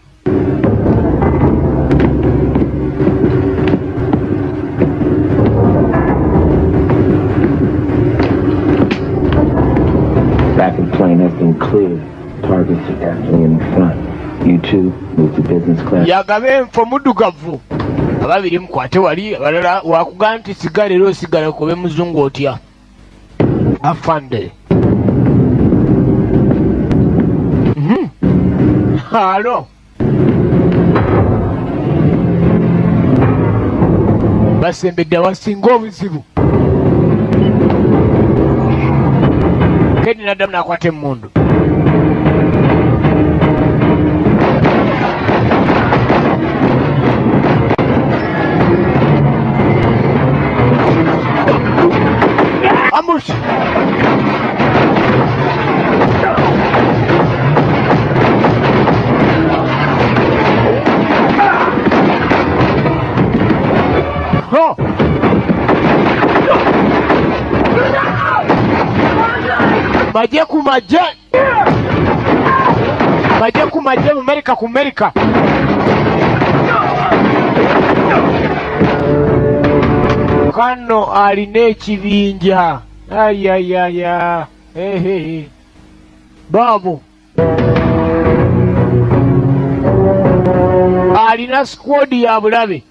Backup plane has been cleared. Targets are definitely in the front. You two move to business class. Yagabe enfo muddugavu. Ababiri mukwate wali abalala wakugaa nti sigala era osigala kobe muzungu otya. Afande. Halo. Basembedde awasinga obuzibu. Kedi naddamu n'akwata emmundu. Ambush! Oh! Maje ku maje! Maje ku maje mu Amerika ku Amerika! Kano alina ekibinja. Ayayaya. Hey. Babu. Alina squad ya bulabe.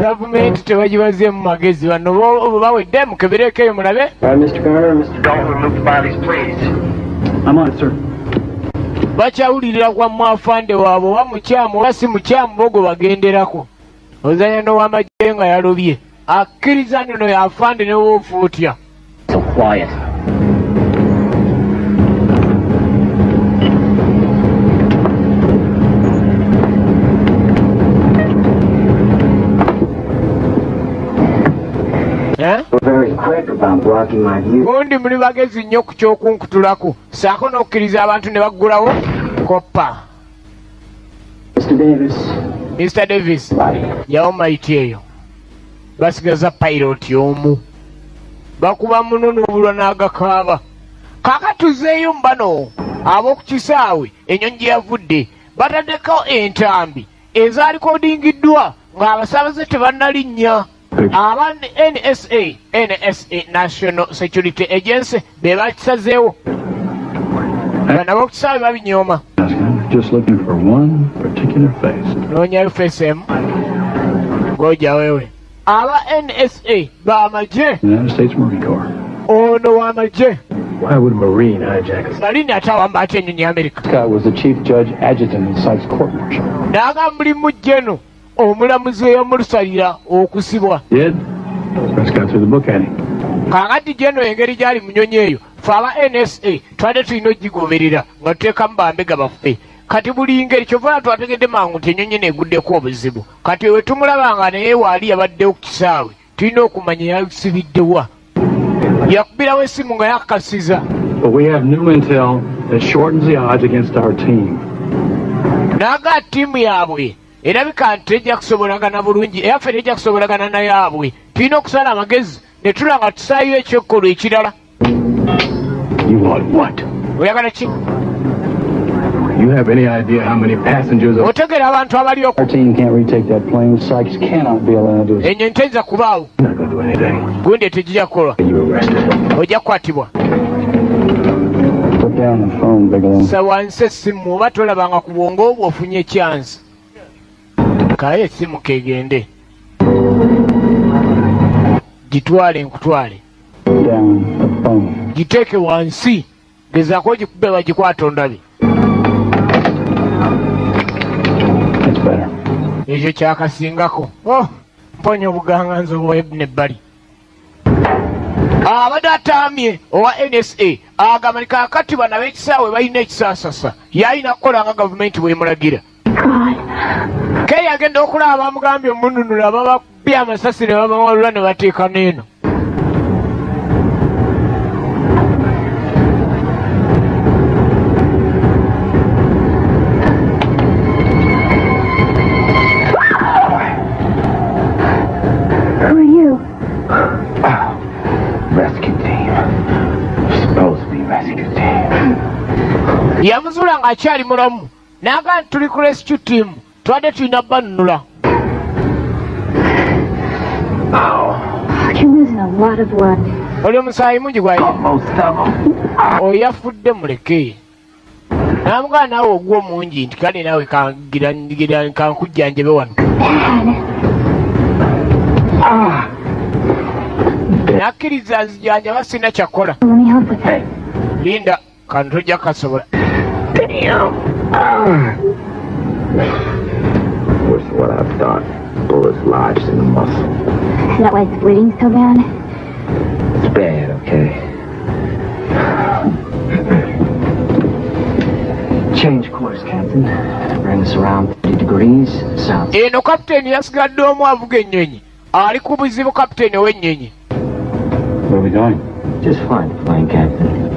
Gavumenti tebagibaze mu magezi bano bawedde mukeberekeyo mulabe. Mr. Carter, Mr. Dalton, remove the bodies, please. I'm on it, sir. Bakyawulirira kwa mwafande waabo oba mukyamu oba si mukyamu bogo bagenderako. Ozanya n'owamagye nga yalobye. Akkiriza nno yafande ne woofu otya. So quiet. We're very quick about blocking my view. Gundi muli bagezi nnyo ku ky'okunkutulako. Saako n'okkiriza abantu ne baggulawo koppa. Mr. Davis. Yawumayiti eyo. Basigaza pilot y'omu. Bakuba muno n'obulwa n'agakaaba. Kaaka tuzeeyo mbano. Ab'oku kisaawe ennyonyi gye yavudde bataddeko entambi ezaalikodingiddwa ng'abasaabaze tebannalinnya. Aba NSA National Security Agency be bakisazeewo. Bano ab'okukisaawe babinyooma. Just looking for one particular face. Noonyayo face emu. Ngoja wewe. Aba NSA b'amagye. United States Marine Corps. Ono w'amagye. Why would a Marine hijack us? Balini atawamba ate ennyonyi ya Amerika. This guy was the chief judge adjutant in Sykes Court Martial. Naga mulimu jeno omulamuzi ey'omulusalira okusibwa. Did? Press got through the book at him. Kakati jeno engeri gyali munyonyi eyo. Fe aba NSA twade tulina ogigoberera nga tuteekamu bambega baffe. kati buli ngeri kyova twategedde mangu nti ennyonyi neeguddeko obuzibu kati we tumulabanga naye waali yabaddewo ku kisaawe tulina okumanya yasibiddewa yakubirawo essimu nga yakakasiza. But we have new intel that shortens the odds against our team. Naga ttiimu yaabwe erabika nti tejja kusobolagana bulungi eyaffe tejja kusobolagana nayaabwe tulina okusala amagezi ne tulanga tusaayo ekyekkolwa ekirala. You want what? Oyagala ki? You have any idea how many passengers are... Otegera abantu abali Our team can't retake that plane. Sykes cannot be allowed to... ennyonyi teyinza kubaawo. Not going to do anything. Gundi tejja kukolwa. You arrested. Ojja kukwatibwa. Put down the phone, Bigelow. Sawansi essimu oba tolabanga ku bwongo obwo ofunye ekyansi. Kaye essimu kegende. Gitwale nkutwale. Down the phone. Giteeke wansi. Gezaako gikube bagikwata ondabe. That's better. Ekyo kyakasingako. Mponya obuganganzi obw'ebbali. Abadde ataamye owa NSA agamba ni kaakati bano ab'ekisaawe balina ekisaasasa yalina kukola nga gavumenti bw'emulagira. Keri agenda okulaba bamugambye omununula babakubye amasasi ne babawalula ne bateeka n'eno. Who are you? Rescue team. Supposed to be rescue team. Yamuzuula ng'akyali mulamu n'agamba nti tuli ku rescue team twadde tulina banunula. You're losing a lot of blood. Oli omusaayi mungi gwalina. Oyafudde muleke. N'amugamba naawe ogwo mungi nti kale naawe kankujjanjabe wano. Nakkiriza nzijanjaba sina kyakola. Linda kano tojja kasobola. Worse than what I've done. Bullets lodged in the muscle. Is that why it's bleeding so bad? It's bad, okay? Change course, Captain. Bring us around 50 degrees south. Eno kapiteeni yasigadde omu avuga ennyonyi. Ali ku buzibu kapiteeni ow'ennyonyi. Where are we going? Just fine, flying captain.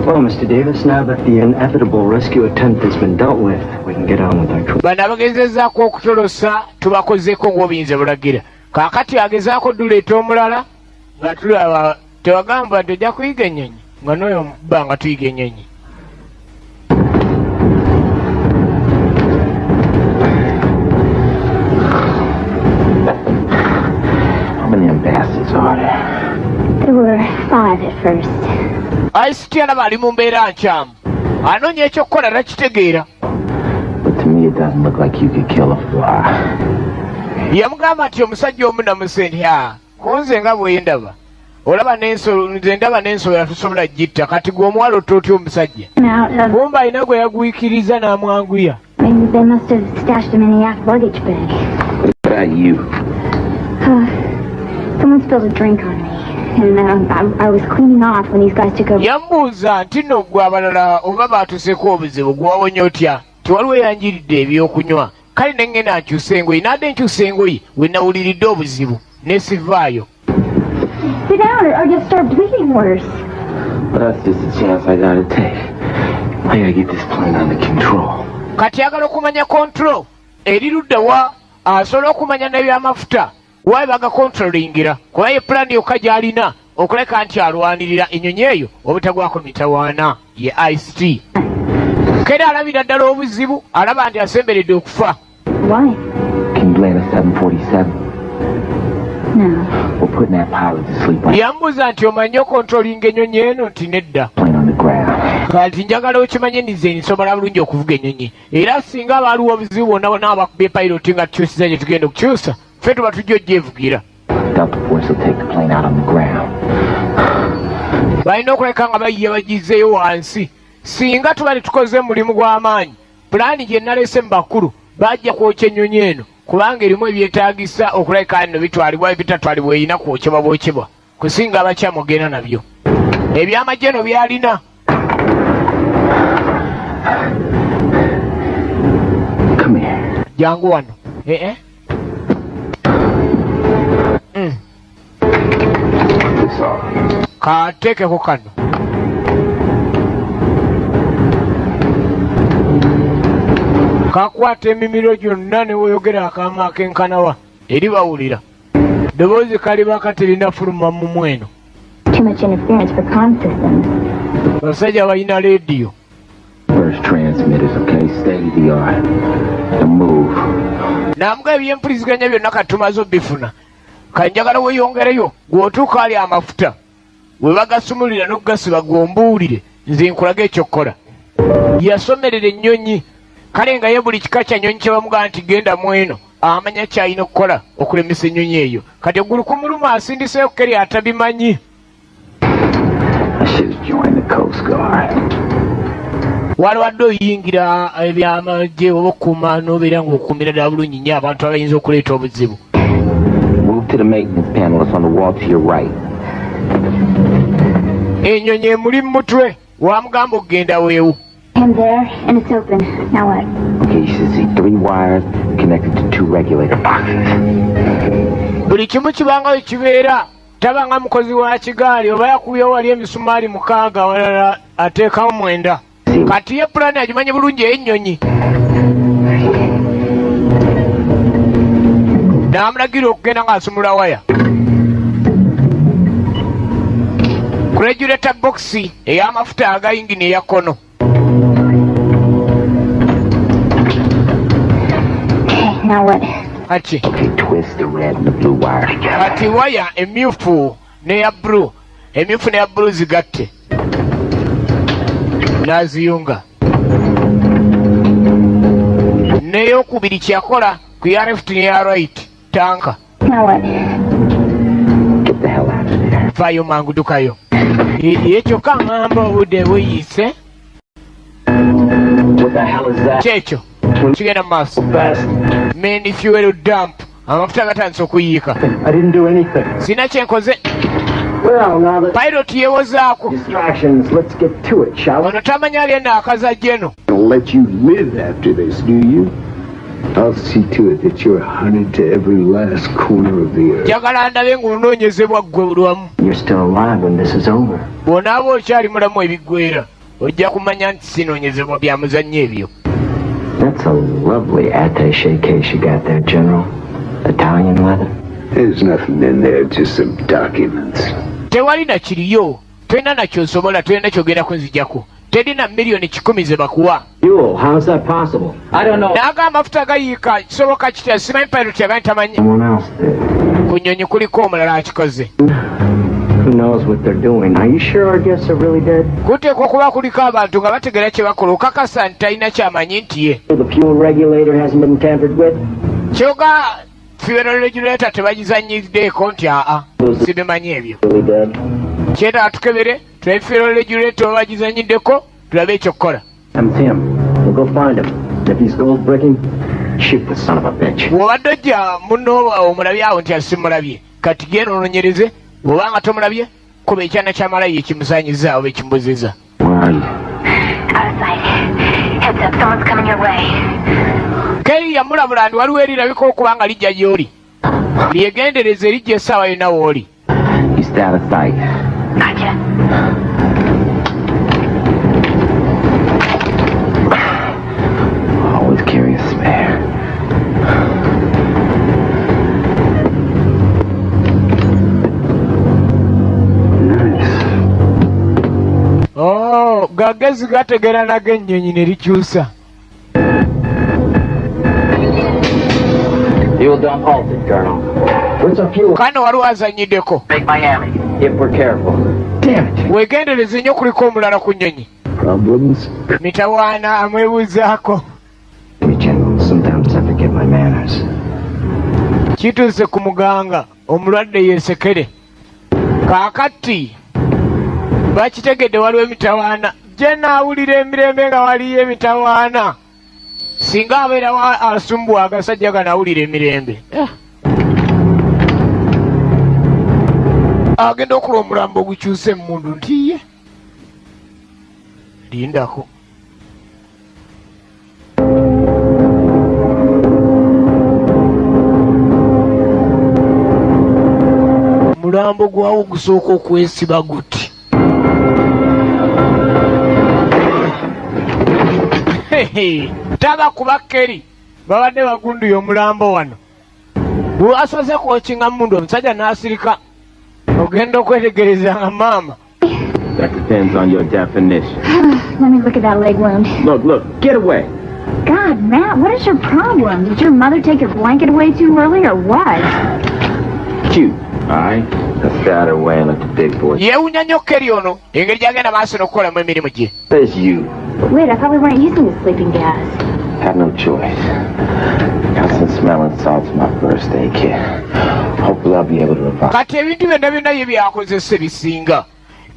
Well, Mr. Davis, now that the inevitable rescue attempt has been dealt with, we can get on with our trip. Bano abagezezzaako okutolosa tubakozeeko ng'obuyinza bulagira. Kaakati agezaako duleeta omulala nga tulaba tewagamba nti ojja kuyiga ennyonyi nga n'oyo mubba nga tuyiga ennyonyi. How many ambassadors are there? There were 5 at first. ICT alaba ali mu mbeera nkyamu. Anoonya ekyokukola takitegeera. But to me it doesn't look like you could kill a fly. Yamugamba nti omusajja omu namusse nti kunze nga bwe ndaba. Olaba n'ensolo nze ndaba n'ensolo yatusobola gitta kati gwe omuwala ototya omusajja. Kumba alina gwe yagwikiriza n'amwanguya. Maybe they must have stashed him in the aft luggage bag. What about you? Someone spilled a drink on me. And I was cleaning off when these guys took over. Yambuuza nti nno gwe abalala oba baatuseeko obuzibu gwawonya otya nti waliwo yanjiridde ebyokunywa kale ne ngenda nkyusa engoye nadde nkyusa engoye we nawuliridde obuzibu ne sivaayo. Sit down or you'll start bleeding worse. Well, that's just a chance I gotta take. I gotta get this plane under control. Kati agala okumanya control eri ludda wa asobola okumanya n'ebyamafuta waaye bagakontrolingira kuba ye pulaani yokka gy'alina okuleka nti alwanirira ennyonyi eyo obutagwako mitawaana ye ICT. Kera alabira ddala obuzibu alaba nti asemberedde okufa. Why? Can you land a 747? No. We're putting that pilot to sleep on Yambuuza nti omanyi okontrolinga ennyonyi eno nti nedda. plane on the ground. Kati njagala okimanye nze nsobola bulungi okuvuga ennyonyi era singa abaaliwo obuzibu bonna bonna abakubye piloti nga tukyusiza gye tugenda okukyusa ffe tuba tujja ogyevugira. Delta Force will take the plane out on the ground. Balina okuleka nga bayiye bagizzeeyo wansi singa tuba tetukoze mulimu gw'amaanyi pulaani gye nalese mu bakulu bajja kwokya ennyonyi eno kubanga erimu ebyetaagisa okuleka nno bitwalibwa ebitatwalibwa erina kwokyebwa bwokyebwa kusinga abakyamu ogenda nabyo ebyamagye no byalina. jangu wano. Kateekeko kano. Kakwata emimiro gyonna ne weeyogera akaama akenkanawa eri bawulira. Ddoboozi kaliba katerina fuluma mu mweno. Too much interference for comm systems. Basajja balina leediyo. First transmitters, okay? Steady the art. The move. Namuga ebyempuliziganya byonna katumaze obifuna. Kanjagala weeyongereyo gw'otuuka ali amafuta. We bagasumulira n'okugasiba gw'ombuulire nze nkulaga ekyokola. Yasomerera ennyonyi. Kale nga ye buli kika kya nnyonyi kye bamugamba nti genda mweno amanya kyalina okukola okulemesa ennyonyi eyo. Kati eggulu kumuluma asindiseyo keri atabimanyi. Waliwadde oyingira ebyamagye oba okukuuma n'obeera ng'okuumira ddala bulungi nnyo abantu abayinza okuleeta obuzibu. Move to the maintenance panel. It's on the wall to your right. Ennyonyi emuli mu mutwe wamugamba okugenda weewu. I'm there, and it's open. Now what? Okay, you should see 3 wires connected to 2 regulator boxes. Buli kimu kibangayo kibeera tabanga mukozi wa kigaali oba yakubyewo wali emisumaali 6 walala ateekamu 9. Kati ye pulaani agimanye bulungi ey'ennyonyi. N'amulagira okugenda ng'asumula waya. Ku regulator box ey'amafuta agayingini eya kono. Now what? Kati. Okay, twist the red and the blue wire. Kati waya emyufu n'eya blue. Emyufu n'eya blue zigatte. N'aziyunga. N'eyokubiri kyakola ku ya left n'eya right. Tanka. Now what? Get the hell out of there. Vayo mangu dukayo. Ekyo kangamba obudde buyise. What the hell is that? Kyekyo. Kigenda mu maaso. Main fuel dump. Amafuta gatandise okuyiika. I didn't do anything. Sina kyenkoze. Well, now that Pilot yewozaako. distractions, let's get to it, shall we? Ono tamanya alyenna akazajjeno. Don't let you live after this, do you? I'll see to it that you're hunted to every last corner of the earth. Njagala ndabe ng'onoonyezebwa ggwe lwamu. You're still alive when this is over. Bw'onaaba okyali mulamu ebiggweera ojja kumanya nti sinoonyezebwa bya muzannyo ebyo. That's a lovely attaché case you got there, General. Italian leather. There's nothing in there, just some documents. Tewali na kiriyo. Tolina nakyosobola, tolina kyogenda kunzijjako. Terina millioni 10 ze bakuwa. Fuel, how's that possible? I don't know. Naga amafuta gayiika kisoboka kitya simanyi pilot yaganyi tamanyi. Someone else did. Ku nnyonyi kuliko omulala akikoze. Who knows what they're doing? Are you sure our guests are really dead? Kuteekwa okuba kuliko abantu nga bategeera kye bakola okakasa nti talina kyamanyi nti ye. The fuel regulator hasn't been tampered with? Kyoga fuel regulator tebagizanyiddeeko nti sibimanyi ebyo. Really dead? Kyetaaga tukebere tulabe fuel regulator oba bagizanyiddeko tulabe ekyokukola. I'm Tim. We'll go find him. If he's gold bricking, shoot the son of a bitch. Bw'obadde ojja munno omulabye awo nti asimulabye kati genda onoonyereze bw'obanga tomulabye kuba ekyana ky'amalayo ekimusaanyiza oba ekimbuziza. Heads up, someone's coming your way. Keri yamulabula ndi waliwo erirabika okuba nga lijja gy'oli. Lyegendereze lijja essaawa yonna w'oli. He's out of sight. Gotcha. Always carry a spare. Oh, gagezi gategeera nago ennyonyi ne likyusa. Fuel dump halted, Colonel. What's our fuel? Kano waliwo azanyiddeko. Big Miami. If we're careful. Damn it. Weegendereze nnyo kuliko omulala ku nnyonyi. Problems? Mitawaana amwebuuzaako. General, sometimes I forget my manners. Kituuse ku muganga omulwadde yeesekere. Kaakati bakitegedde waliwo emitawaana. Je naawulira emirembe nga waliyo emitawaana. Singa abeera asumbuwa agasajja ganaawulira emirembe. Agenda okula omulambo ogukyuse emmundu ntiye. omulambo gwawo gusooka okwesiba guti. Taba kuba Keri babadde bagunduye omulambo wano. Bwasoze kwokinga mundu omusajja n'asirika ogenda okwetegereza nga maama. That depends on your definition. Let me look at that leg wound. Look, get away. God, Matt, what is your problem? Did your mother take your blanket away too early or what? Cute, alright? Let's stay out of the way and let the big boy. Yeewunya nnyo Keri ono engeri gy'agenda maaso n'okukolamu emirimu gye. There's you. Wait, I thought we weren't using the sleeping gas. Had no choice. Got some smelling salts my birthday kit. Hopefully I'll be able to revive. Kati ebintu byonna ye byakozesa bisinga.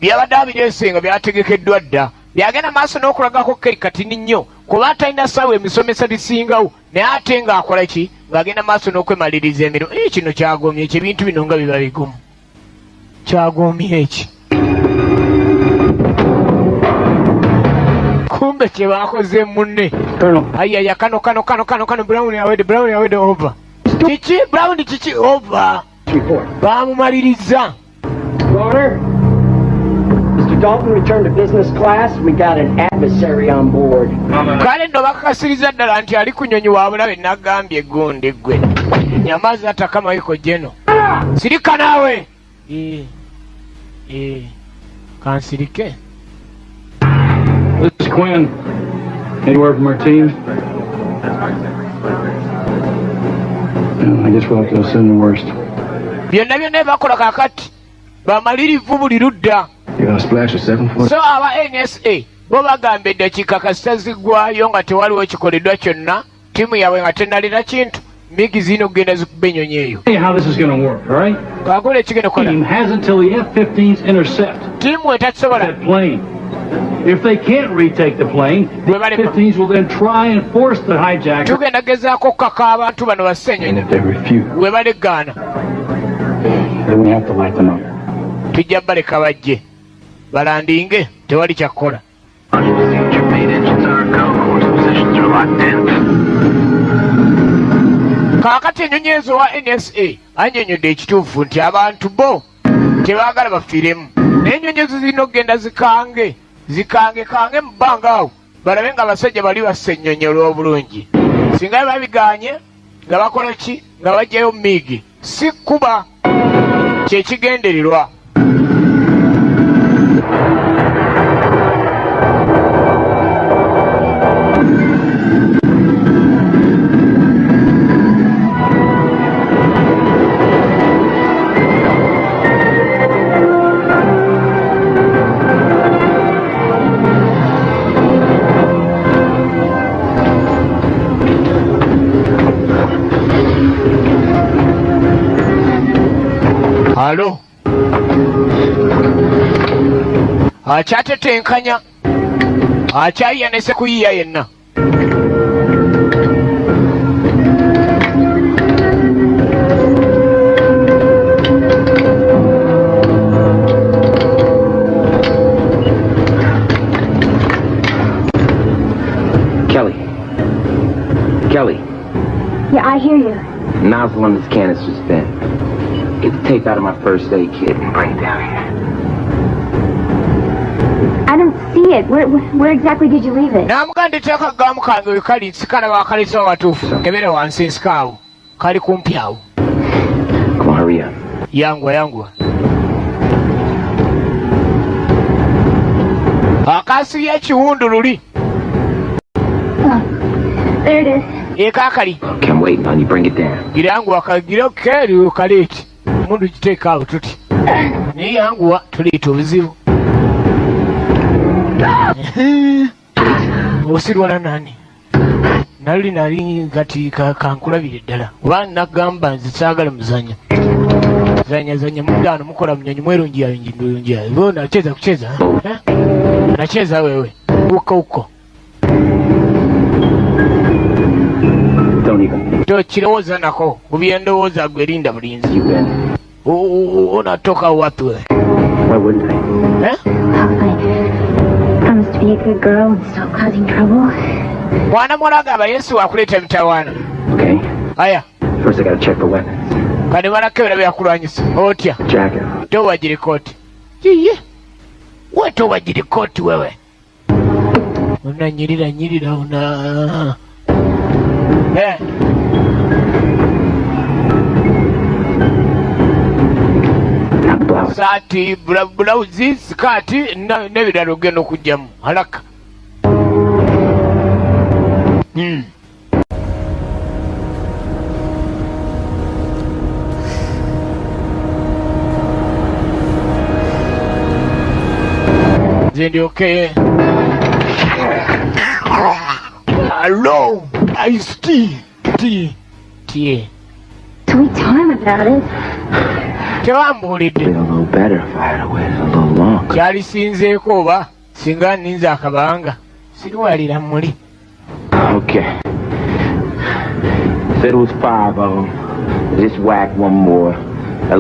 Byabadde abireesenga byategekeddwa dda. Byagenda maaso n'okulagako Keri kati nnyo kuba atalina ssaawa emisomesa bisingawo naye ate ng'akola ki ng'agenda maaso n'okwemaliriza emirimu. Kino kyagoomye eki ebintu bino nga biba bigumu. Kyagoomye eki. Kumbe kye baakoze munne. Ayaya kano Brown yawedde over. Kiki Brown kiki over. Baamumaliriza. Mr. Dalton returned to business class. We got an adversary on board. Kale nno bakakasiriza ddala nti ali ku nnyonyi wa bulabe n'agambye eggonde ggwe. Nyamazi atakama yuko jeno. Sirika naawe. Kansirike. This is Quinn. Anywhere from our team? I guess we'll have to assume the worst. Byonna bakola kakati. Bamalirivu buli ludda. You gonna splash a 7-foot? So aba NSA bo bagambye eddakiika kasita ziggwayo nga tewaliwo kikoleddwa kyonna ttiimu yaabwe nga tennalina kintu migi zirina okugenda zikuba ennyonyi eyo. How this is gonna work, all right? Kakola ekigenda kola. Team has until the F-15s intercept ttiimu etakisobola. that plane. If they can't retake the plane, the F-15s will then try and force the hijacker. Tugenda gezaako okukaka abantu bano basse ennyonyi. And if they refuse, bwe balegaana then we have to light them up. tujja baleka bajje balandinge tewali kyakukola. Kaakati ennyonyi ezo wa NSA annyonnyodde ekituufu nti abantu bo tebaagala bafiiremu naye ennyonyi ezo zirina okugenda zikange mu bbanga awo balabe nga abasajja bali bassa ennyonyi olw'obulungi. Singa babiganye nga bakola ki nga bajjayo miigi si kuba kyekigendererwa. Alo. Akyatetenkanya. Akyayanese kuyiya yenna. Kelly. Yeah, I hear you. Nozzle on this canister's bent. Get the tape out of my first aid kit and bring it down here. I don't see it. Where exactly did you leave it? Namugande chaka gamu kange wikali nsikana wakalisa watufu. Kebere wansi nsikawo. Kali kumpi awo. Come on, hurry up. Yangwa. Akasi y'ekiwundu luli. There it is. Okay, I'm waiting on you. Bring it down. Girangu akagira okeri ukaleti. Mundu jiteeka awo tuti. Naye yanguwa tuliita obuzibu. Osirwala nani? Nali kati kankulabire ddala. Oba nagamba nze saagala muzanya. Zanya mudano mukola mnyonyi mwerungi yayo. Wewe unacheza kucheza? Unacheza wewe. Uko. Tochirowooza nako. Kubyendowooza gwe linda bulinzi. Unatoka wapi wewe? Why wouldn't I? Promise to be a good girl and stop causing trouble. Mwana mwalaga aba Yesu akuleta mitawana. Okay. Aya. First I gotta check for weapons. kane balakebera byakulwanyisa otya Jacket. towagirikooti kiye we towagirikooti wewe unanyirira una saati bulawuzi sikaati n'ebirala ogenda okugyamu alaka nze ndyoke hello iced tea Sweet time about it. tebambuulidde kyalisinzeeko oba singa nninze akabanga siriwalira muli Okay. Said it was 5 of them. Just whack one more.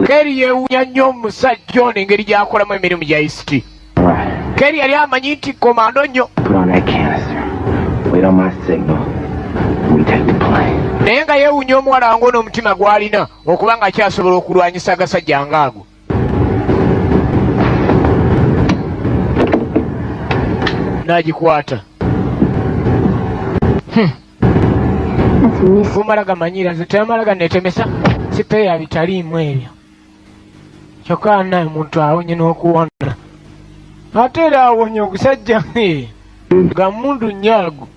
Keri yeewuunya nnyo omusajja ono engeri gy'akolamu emirimu gya isiti. Keri yali amanyi nti komando nnyo. Put on that canister. Wait on my signal. We take the plane. Naye nga yeewuunya omuwala wange n'omutima gw'alina okuba nga akyasobola okulwanyisa agasajja ng'ago. N'agikwata. Bumala gamanyira nze tebamala ganneetemesa sipeeya bitaliimu ebyo. Kyokka naye muntu awonye n'okuwona. Ate era awonye ogusajja ga mundu nnyago.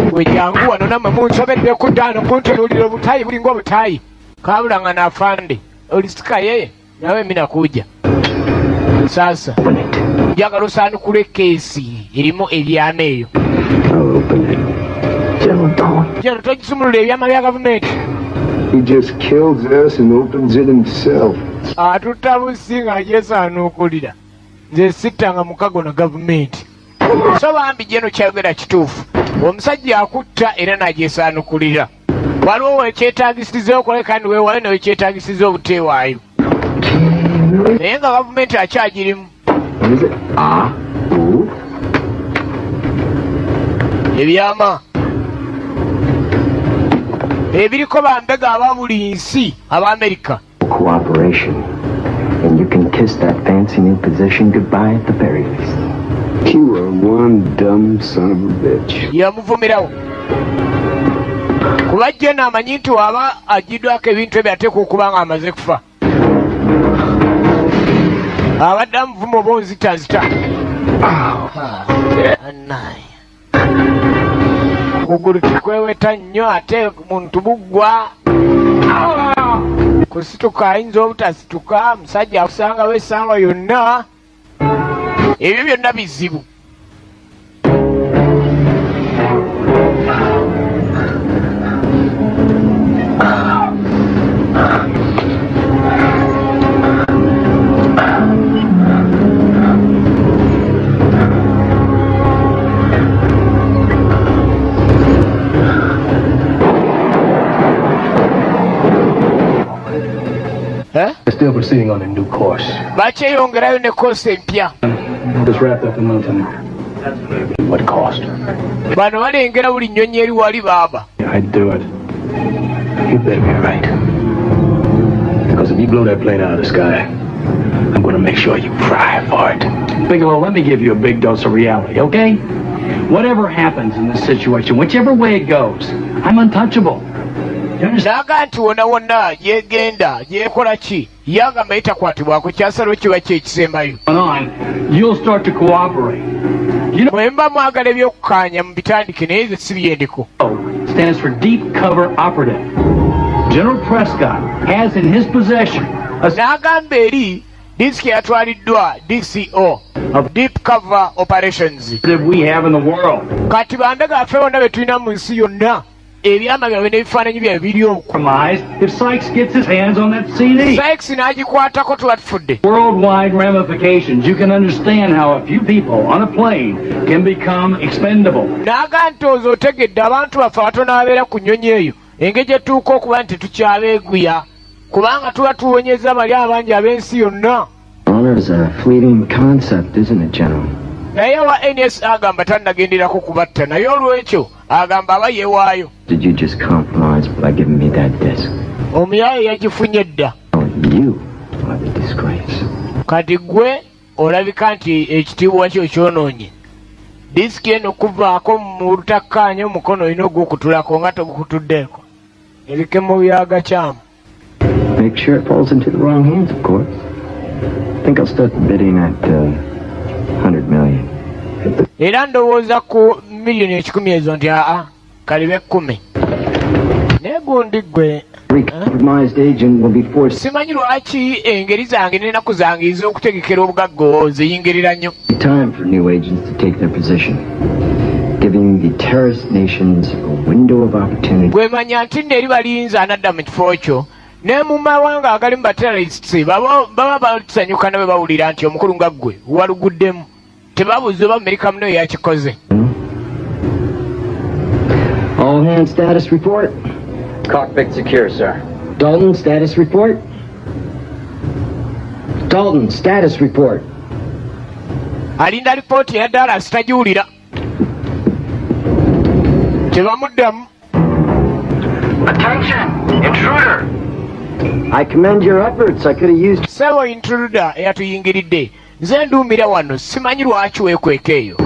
Gwe jangu wano namwe munsobedde kuddaano kuntunuulira obutaayi bulinga obutaayi. Kaabula nga n'afande olisika yeye nawe minakuja. Sasa njagala osaanukula keesi erimu ebyama eyo. General, togisumulula ebyama bya gavumenti. He just kills us and opens it himself. Atutabusi nga agyesaanuukulira. Nze sittanga mukago na gavumenti. So bambi jeno kyayogera kituufu. Omusajja akutta era n'agyesaanukulira. Waliwo wekyetaagisiza okola kandi weewale ne wekyetaagisiza obuteewaayo. Naye nga gavumenti akyagirimu. Ebyama ebiriko bambega aba buli nsi aba America. Cooperation, and you can kiss that fancy new position goodbye at the very least. You are one dumb son of a bitch. Yamuvumirawo kuba jena amanyi nti waba agiddwako ebintu ebyo ateeka okuba nga amaze kufa. Abadde amuvuma oba onzitanzita. Okugulu tikweweta nnyo ate muntu buggwa. Kusituka ayinza obutasituka, musajja akusangawo essaawa yonna. Ebyo byonna bizibu. They're still proceeding on a new course. Bakyeyongerayo ne koosi empya. Just wrapped up in London. What cost? Bano balengera buli nnyonyi eri wali baaba. I'd do it. You better be right. Because if you blow that plane out of the sky, I'm going to make sure you cry for it. Bigelow, let me give you a big dose of reality, okay? Whatever happens in this situation, whichever way it goes, I'm untouchable. Naga nti wonna wonna yegenda yekola ki yagamba etakwatibwako kyasalo kiba kyekisembayo. You'll start to cooperate. Bwe mba mwagala ebyokukkaanya mu bitandike naye ze sibyendiko. Stands for Deep Cover Operative. General Prescott has in his possession n'agamba eri disiki yatwaliddwa DCO of Deep Cover Operations that we have in the world. Kati bambe gaffe bonna be tulina mu nsi yonna ebyama byabwe n'ebifaananyi byabwe biri okwo. If Sykes gets his hands on that CD. Sykes n'agikwatako tuba tufudde. Worldwide ramifications. You can understand how a few people on a plane can become expendable. N'aga ntoozi otegedde abantu baffe abatono ababeera ku nnyonyi eyo engeri gye tuuka okuba nti tukyabeeguya kubanga tuba tuwonyeza bali abangi ab'ensi yonna. Honor is a fleeting concept, isn't it, General? naye wa NS agamba tannagenderako kubatta naye olw'ekyo agamba aba yeewaayo. Did you just compromise by giving me that disc? Omuyaye yagifunye dda. You are the disgrace. Kati gwe olabika nti ekitiibwa kyo kyonoonye. Disiki eno kuvaako mu lutakkaanya omukono olina ogw'okutulako nga togukutuddeeko. Ebikemo byagakyamu. Make sure it falls into the wrong hands, of course. I think I'll start bidding at 100 million. Era ndowooza ku miliyoni 10 ezo nti kalibe 10. Naye gundi gwe Compromised agent will be forced. Simanyi lwaki engeri zange n'ennaku zange ez'okutegekera obugagga ziyingirira nnyo. Time for new agents to take their position, giving the terrorist nations a window of opportunity. Gwe manya nti eri balinza anadda mu kifo kyo ne mu mawanga agali mu baterrorists baba basanyuka ne bwe bawulira nti omukulu nga ggwe waluguddemu. Tebabuuza oba Amerika muno yakikoze. All hands status report. Cockpit secure, sir. Dalton, status report. Dalton, status report. Alinda lipooti ya Dallas tagiwulira. Tebamuddamu. Attention! Intruder! I commend your efforts. I could have used... Sebo intruder eyatuyingiridde. Nze nduumira wano simanyi lwaki weekweka eyo.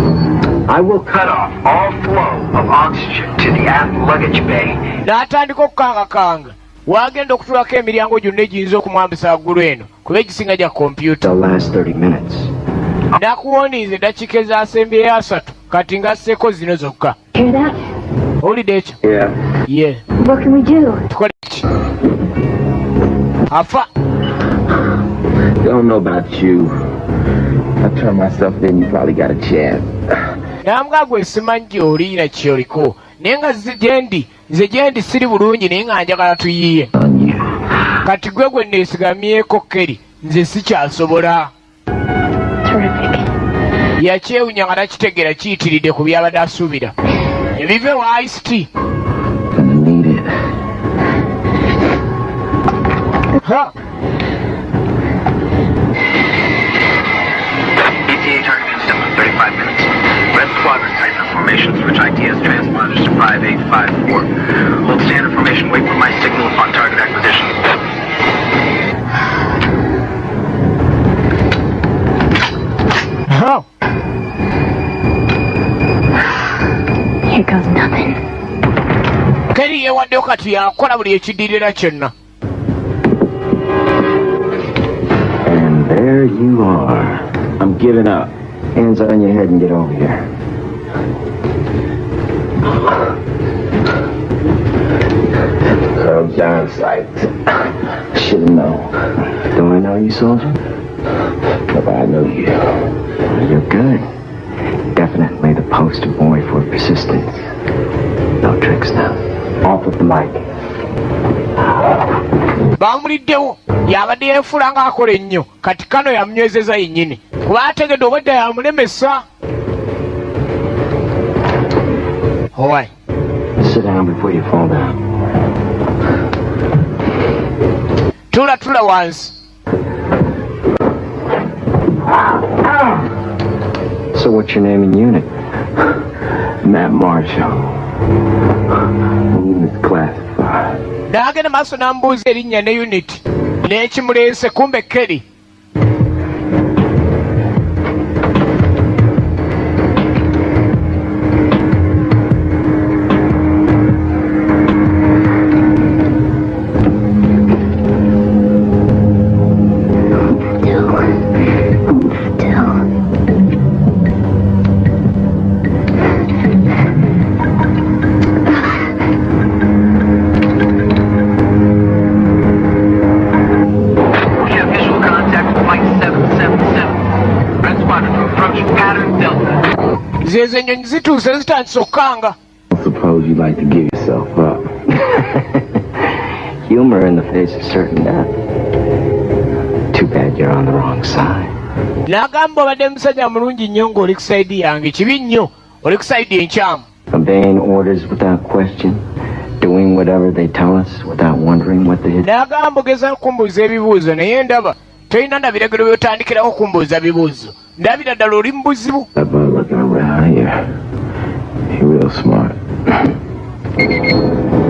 I will cut off all flow of oxygen to the aft luggage bay. N'atandika okukangakanga. Wagenda okutulako emiryango gyonna egiyinza okumwambisa waggulu eno kuba egisinga gya kompyuta. The last 30 minutes. Nakuwoniiza eddakiika ezasembyeyo 3 kati ngasseeko zino zokka. Hear that? Owulidde ekyo? Yeah. What can we do? Tukole ki? Afa. Don't know about you. I turned myself in, you probably got a chance. Nambwa gwe simanyi gy'oli na kyoliko. Naye nga nze gyendi siri bulungi naye nga njagala tuyiye. Kati gwe neesigamyeko Kerry, nze sikyasobola. Yakyewunya nga takitegeera kiyitiridde ku byabadde asuubira. Ebive wa Ice-T. Ha! ETA targeting still in 35 minutes. Red Squadron tighten up formation, switch ITS transponders to 5854. Hold standard formation, wait for my signal upon target acquisition. Oh. Here goes nothing. Kerry yeewaddeyo kati yakola buli ekiddirira kyonna. And there you are. I'm giving up. Hands on your head and get over here. Colonel John Sykes. Should've known. Do I know you, soldier? No, I know you. You're good. Definitely the poster boy for persistence. No tricks now. Off with the mic. Bamuliddewo yabadde yeefuula ng'akola ennyo kati kano yamunywezeza yennyini kuba ategedde obwedda yamulemesa. Owai. Sit down before you fall down. Tula wansi. So what's your name and unit? Matt Marshall. Unit's classified. N'agenda maaso n'ambuuza erinnya ne unit n'ekimuleese kumbe Kerry. Zezo ennyonyi zituuse zitandise okkanga. Suppose you like to give yourself up. Humor in the face of certain death. Too bad you're on the wrong side. N'agamba obadde musajja mulungi nnyo ng'oli ku sayidi yange kibi nnyo oli ku sayidi enkyamu. Obeying orders without question. Doing whatever they tell us without wondering what they... N'agamba ogeza kumbuuza ebibuuzo naye ndaba tolina na biragiro by'otandikirawo kumbuuza bibuuzo ndabira ddala oli mu buzibu. That boy looking around here. He real smart.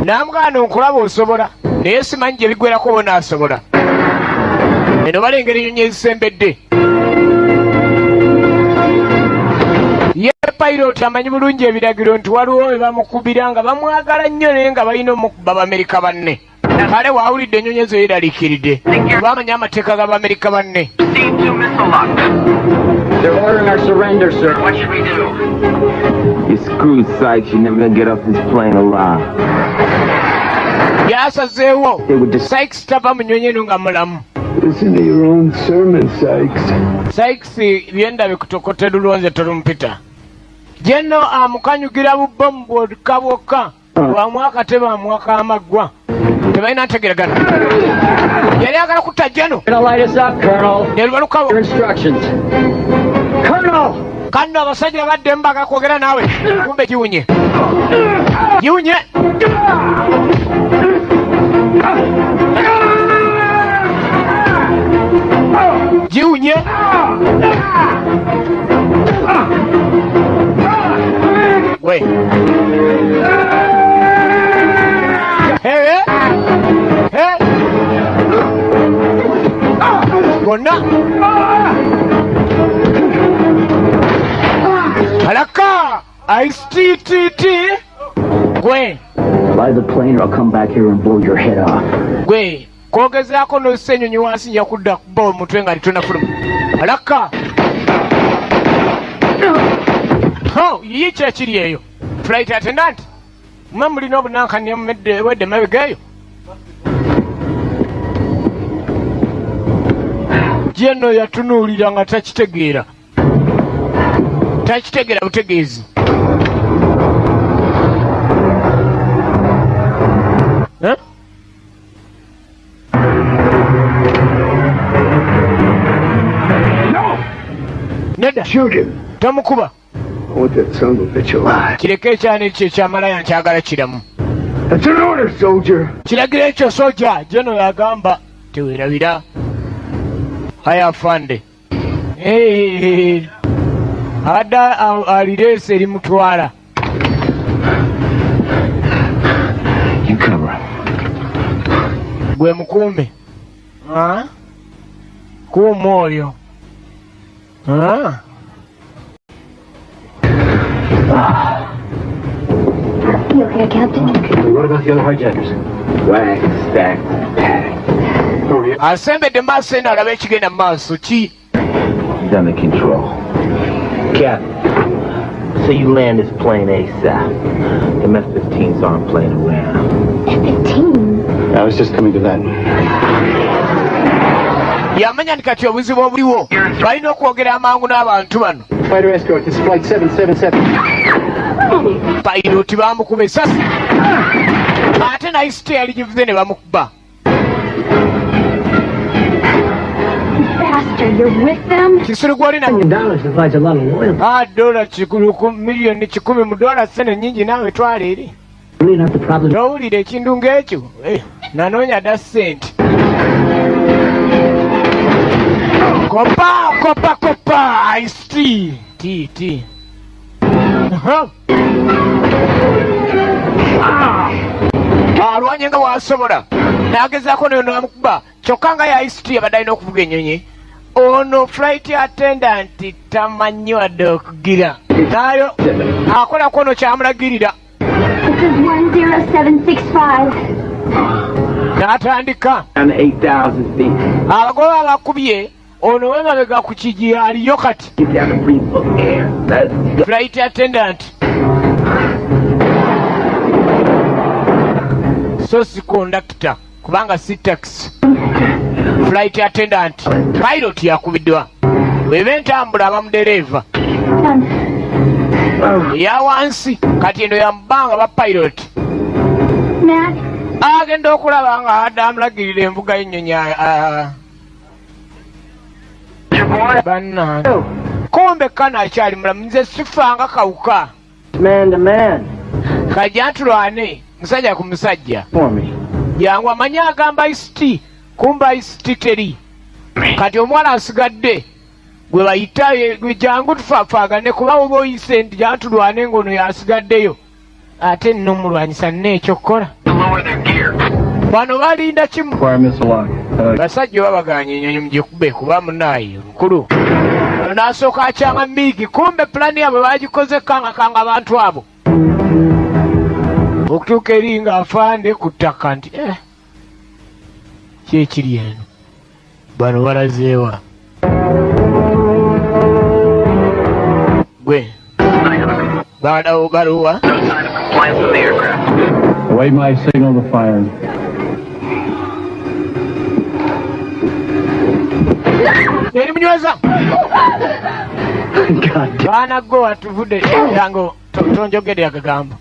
Namugana nkulaba osobola naye simanyi gye bigwerako bo naasobola. Eno balengera ennyonyi ezisembedde. Ye pilot amanyi bulungi ebiragiro nti waliwo we bamukubira nga bamwagala nnyo naye nga balina omukuba Bamerika banne. Kale waawulidde ennyonyi ezo yeeraliikiridde. Bamanya amateeka g'Abamerika banne. They're ordering our surrender, sir. What should we do? You screwed, Sykes. You're never gonna get off this plane alive. Yasazeewo. Sykes tava mu nnyonyi eno nga mulamu. Listen to your own sermon, Sykes. Sykes byenda bikutokote lulonze tolumpita. Jeno amukanyugira bubbomu bwokka bwokka. Bwamwaka tebamwaka amaggwa. Tebalina ntegeragana. Yali agala kutta Jeno. Light us up, Colonel. Nelubalukawo. Your instructions. Colonel! Kano abasajja badde mbaga kwogera naawe. Kumbe giwunye. Giwunye. Giwunye. We. Hey. Hey. Gonna. Alaka! Ice-T-T-T! Gwe! Fly the plane or I'll come back here and blow your head off. Gwe! Kwogezaako n'ossa ennyonyi wansi nja kudda kuba omutwe nga litonafuluma. Alaka! Yiyi kye kiri eyo? Flight attendant? Mwe mulina obunankanya wedde mabega eyo? Jeno yatunuulira nga takitegeera. Takitegeera butegeezi. Nedda. Shoot him. Tomukuba. I want that son of a bitch alive. Kireke ekyana ekyo ekyamalaya nkyagala kiramu. That's an order, soldier. Kiragiro ekyo soja. Jeno yagamba teweerabira. Haya afande. Ada alireese erimutwala. You cover. Gwe mukuume. Kuuma oyo. You okay, Captain? What about the other hijackers? Wax, stack, pack. Asembedde maaso eno alaba ekigenda mu maaso ki? He's under control. Captain, so you land this plane ASAP. The F-15s aren't playing around. F-15? I was just coming to that. Yamanya nti kati obuzibu obuliwo. Balina okwogera amangu n'abantu bano. Fighter escort, this is flight 777. Piloti bamukuba essasi. Ate naye site yali givuze ne bamukuba. Bastard, you're with them? Kisuru gwolina. $1 provides a lot of loyalty. Dola miliyoni 10 mu dola sene nyingi naawe twala eri. Really not the problem. Towulira ekintu ng'ekyo. Nanoonya da ssente. Kopa, Ice-T. T. Alwanye nga wasobola. Nagezaako nayo namukuba. Kyokka nga ya Ice-T abadde alina okuvuga ennyonyi. Ono flight attendant tamanyi wadde okugira. Nayo akolako ono kyamulagirira. This is 10765. N'atandika. On 8,000 feet. Abagoba abakubye ono wemabega ku kigi aliyo kati. Get down and breathe for air. That's Flight attendant. So si conductor kubanga si taxi. Flight attendant. Pilot yakubiddwa. Weba entambula abamudereva. Ya wansi kati eno yambanga ba pilot. Matt? Agenda okulaba nga adda amulagirira envuga y'ennyonyi. Bannange. Kombe kana akyali mulamu nze sifanga kawuka. man to man. Kajja tulwane musajja ku musajja. For me. Yangu amanya agamba Ice-T. Kumba Ice-T teri. Kati omwana asigadde gwe bayita gwe jangu tufafaagane kuba oba oyise nti jantulwane ng'ono yasigaddeyo ate nno mulwanyisa nne ekyokukola bano balinda kimu basajja babaganya ennyonyi mugikube kuba munaayi mukulu n'asooka akyanga miigi kumbe pulani yabwe bagikoze kangakanga abantu abo okutuuka eri nga afande ku ttaka nti kyekiri eno bano balazeewa gwe baluwa Await my signal to fire. eri munyweza baana gwe watuvudde yango tonjogedde akagambo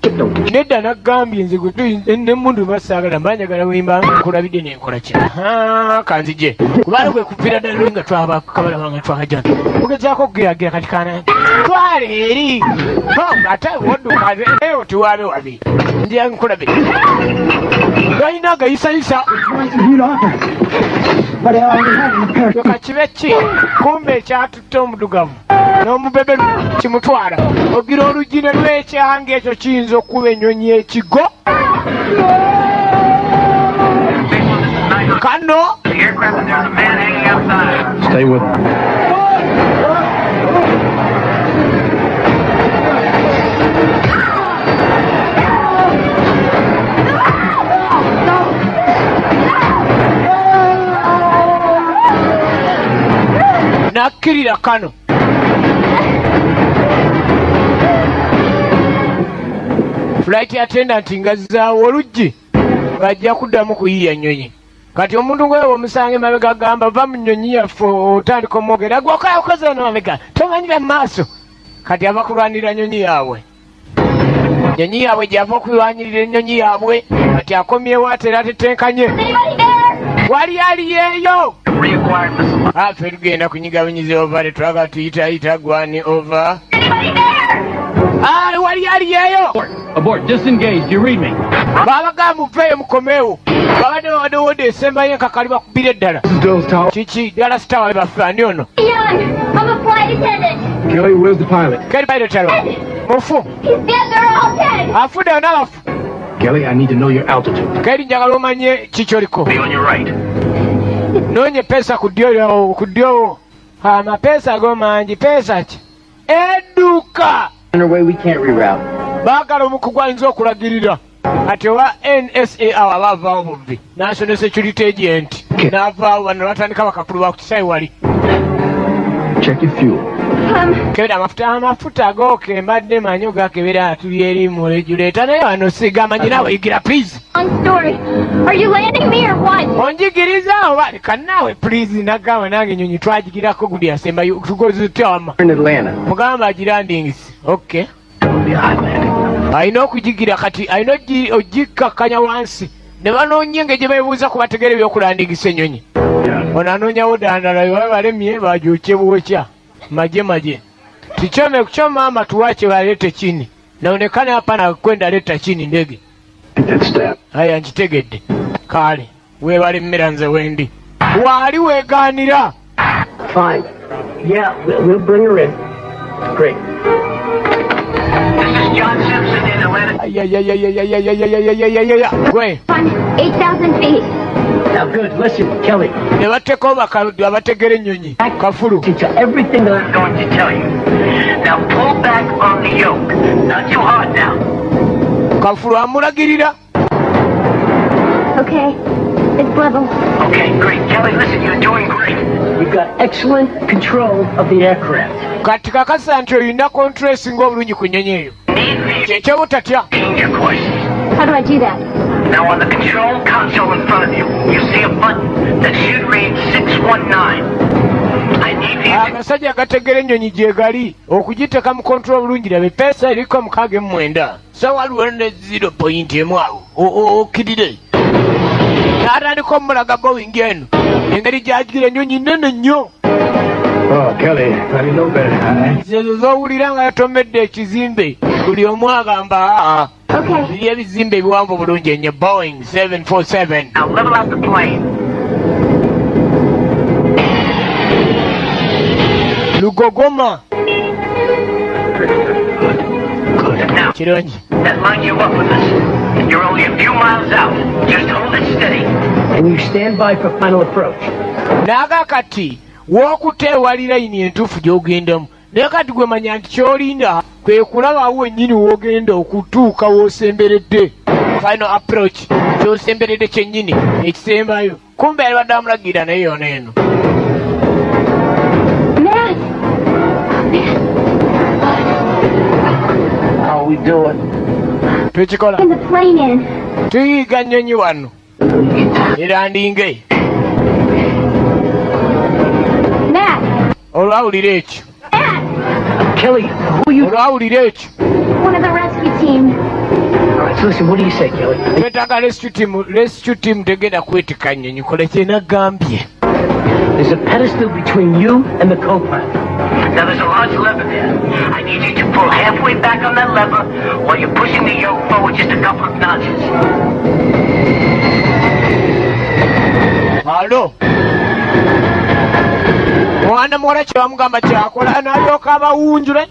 nedda naggambye nze nemundu basaagala mbanjagala wemba nkulabidde nenkola kya kanzije kubanga kwe kuviira ddala nga twabakabalaba nga twakajana mugezaako okugeragira kati kana twala eri ate woddukaze eyo tiwabe wabi ndya nkulabe galina agayisayisa yoka kibe ki kumbe ekyatutte omudugavu n'omubebe kimutwala ogira olugine lw'ekyanga ekyo kiyinza okuba ennyonyi ekigo kano Stay with me. nakkirira kano flight attendant ngazaawo oluggi bajja kuddamu kuyiya nnyonyi kati omuntu gwe omusange mabega gamba va mu nnyonyi yaffe otandika omwogera gwokayokoze eno mabega tomanyire mu maaso kati ava kulwanira nnyonyi yaabwe nnyonyi yaabwe gyava okulwanirira ennyonyi yaabwe kati akomyewo ate era tetenkanye wali aliyeeyo ffe tugenda kunyigabinyiza ova tetwaga tuyitayita gwani ova wali aliyeeyo Abort, disengage, you read me. babaga muveeyo mukomeewo babadde bawaddewoodde esembayo enkakali bakubira eddala kiki Dallas Tower baffe ani ono Kelly, where's the pilot? Kelly pilot alo mufu afudde yonna bafu Kelly, I need to know your altitude. Kelly njagala omanye kikyoliko Be on your right. noonye pesa ku ddyo amapeesa go mangi peesa ki edduka Underway, we can't reroute. baagala omukugu ayinza okulagirira ati owa NSA awo abaavaawo bubbi National Security Agent n'avaawo bano batandika bakakulu bakukisaayi wali Check your fuel. kebera amafuta agooke mbadde manyi gakebera tuli eri mu regulator naye wano sigamanyi naawe yigira please onjigiriza oba leka naawe please nagamba nange ennyonyi twagigirako gudi yasemba tugozi tutama mugamba agilandingisi okay alina okugigira kati alina ogikakkanya wansi ne banoonye engeri gye beebuuza ku bategere ebyokulandingisa ennyonyi ono anoonyawo dandala bwe balemye bajuukye bwokya maje tichome kuchoma ama tuwache walete chini naonekana hapa na kwenda leta chini ndege haya njitegedde kale webale mmera nze wendi wali weganira Fine. Yeah, we'll bring her in. Great. This is John Simpson in Atlanta. Gwe 8,000 feet. Now, good. Listen, Kelly. ne bateekawo abategera ennyonyi kafulu Teach her everything that I'm going to tell you. Now pull back on the yoke. Not too hard now. kafulu amulagirira Okay. It's level. Okay, great. Kelly, listen, you're doing great. You've got excellent control of the aircraft. kati kakasa nti olina control esinga obulungi ku nnyonyi eyo kyekyobutatya Change your course. How do I do that? Now on the control console in front of you, you see a button that should read 619. I need you to... amasajja gategera ennyonyi gye gali okugiteeka mu control bulungi labe peesa eriko 69 so waliwo ne 0.1 awo okirire n'atandika omulaga Boeing eno engeri gyagira ennyonyi nnene nnyo Oh, Kelly, I know better. zezo z'owulira nga yatomedde ekizimbe buli omu agamba biri ebizimbe ebiwanvu bulungi ennyo Boeing 747 Now level out the plane. Lugogoma. Now, that lines you up with us. You're only a few miles out. Just hold it steady. And you stand by for final approach. Naga kati w'okuteewali layini entuufu gy'ogendamu naye kati gwe manya nti ky'olinda kwe kulaba wennyini w'ogenda okutuuka w'osemberedde final approach ky'osemberedde kyennyini ekisembayo kumbe alibadde amulagira naye yona eno. How we doing? Tukikola tuyiga nnyonyi wano era ndinge olwawulira ekyo Kelly, who you? olwawulira ekyo One of the rescue team. All right, so listen, what do you say, Kelly? twetaaga rescue team tegenda kwetika nnyonyi kola kyenagambye. There's a pedestal between you and the co-pilot. Now, there's a large lever there. I need you to pull halfway back on that lever while you're pushing the yoke forward just a couple of notches. Alo. Mwana muwala kye bamugamba kyakola n'alyoka abawunjula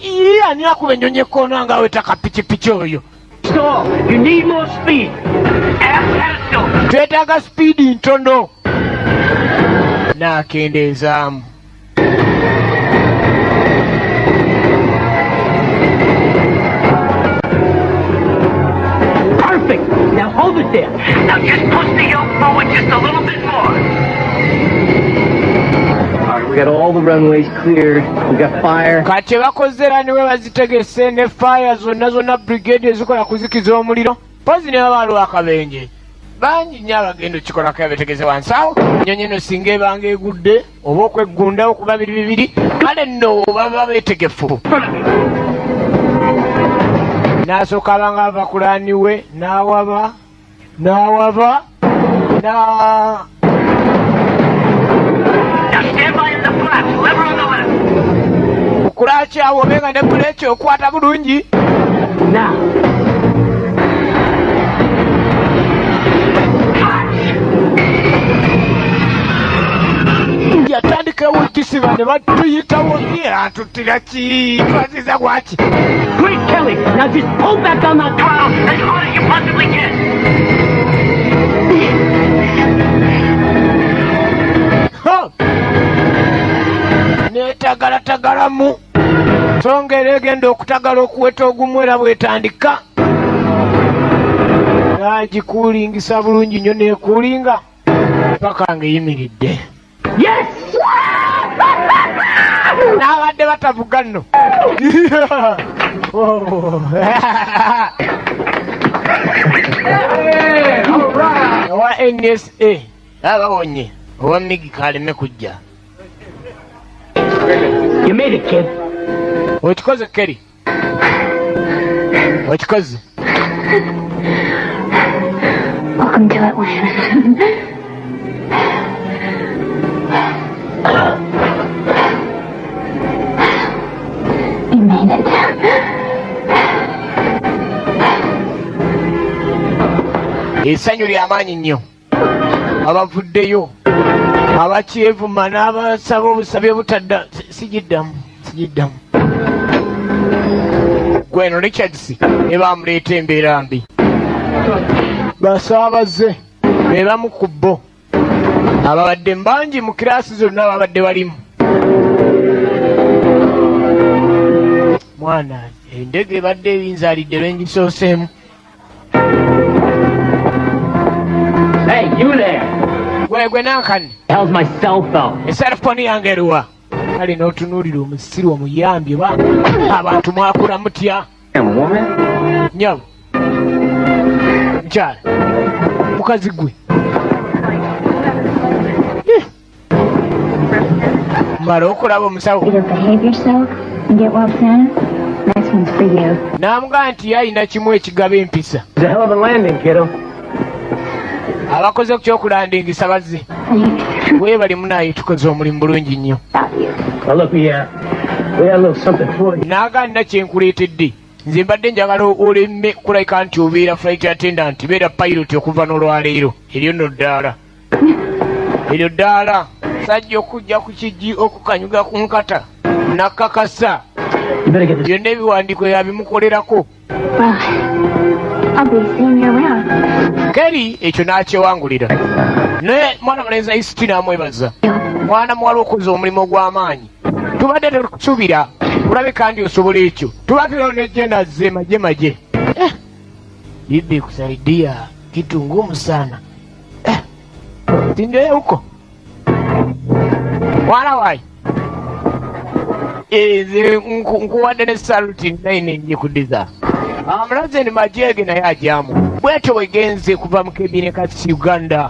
ani akuba ennyonyi ekkoona nga aweta kapikipiki oyo. Stall. You need more speed. Twetaaga speedi ntono. N'akendeezaamu. Perfect. Now hold it there. Now just push the yoke forward just a little bit more. All right, we got all the runways cleared. We got fire. Kati bakoze era niwe bazitegese ne fire zonna brigade ezikola kuzikiza omuliro. Pozi ne babaalwa akabenje. Bangi nnyo abagenda okikolako yabetegeze wansi awo ennyonyi eno singa ebanga egudde oba okweggundawo ku babiri kale nno baba beetegefu. N'asooka abanga ava kulaani we n'awaba okulaki awo obenga ne buleki okwata bulungi. Yatandikawo ekisiba ne batuyitawo atuttira ki twaziza gwaki. Great, Kelly. Now just pull back on that throttle as hard as you possibly can. Neetagalatagalamu songa era egenda okutagala okuweta ogumu era bwetandika nagikuulingisa bulungi nnyo neekuulinga paka ng'eyimiridde. Yes! N'abadde batavuga nno. Owa NSA abawonye owa Migika aleme kujja. You made it, kid. Okikoze Kerry. Okikoze. Welcome to Atlanta. You made it. Essanyu ly'amaanyi nnyo. Abavuddeyo. Abakyevuma n'abasaba obusabe butadda sijiddamu. Gweno Richards ne bamuleeta embeera mbi. Basaabaze be bamu ku bo. Ababadde mbangi mu kiraasi zonna ababadde balimu. Mwana endege ebadde ebinzaalidde lwengisooseemu. Hey, you there! Gwe nankani. How's my cell phone? Esalifoni yange eruwa? Kale n'otunuulira omusiru omuyambye abantu mwakula mutya. Nyabo. Nkyala. Mukazi gwe. Mara okulaba omusawo. Either behave yourself and get well soon. Next one's for you. N'amugaa nti yalina kimu ekigaba empisa. It's a hell of a landing, kiddo. Abakoze ku kyokulandingisa bazze. Weebali munaayi tukoze omulimu bulungi nnyo. Well, look, we had a little something for you. Naaga nina kyenkuleetedde. Nze mbadde njagala olemme kulabika nti obeera flight attendant beera pilot okuva n'olwaleero. Eryo nno ddaala. Eryo ddaala. Sajja okujja ku kijji okukanyuga ku nkata. nakakasa byonna ebiwandiiko yabimukolerako. I'll be seeing you around. Keri ekyo n'akyewangulira naye mwana mulenzi Isiti n'amwebaza. Mwana muwala okoze omulimu ogw'amaanyi, tubadde tetukusuubira tulabe kandi osobola ekyo, tuba tulonejje nazze maje bibi kusaidia kitu ngumu sana tindewe huko mwana wai nkuwadde ne saluti naine njikudiza amulaze ni majege naye ajamu bwetyo wegenze kuva mu kebine kasi Uganda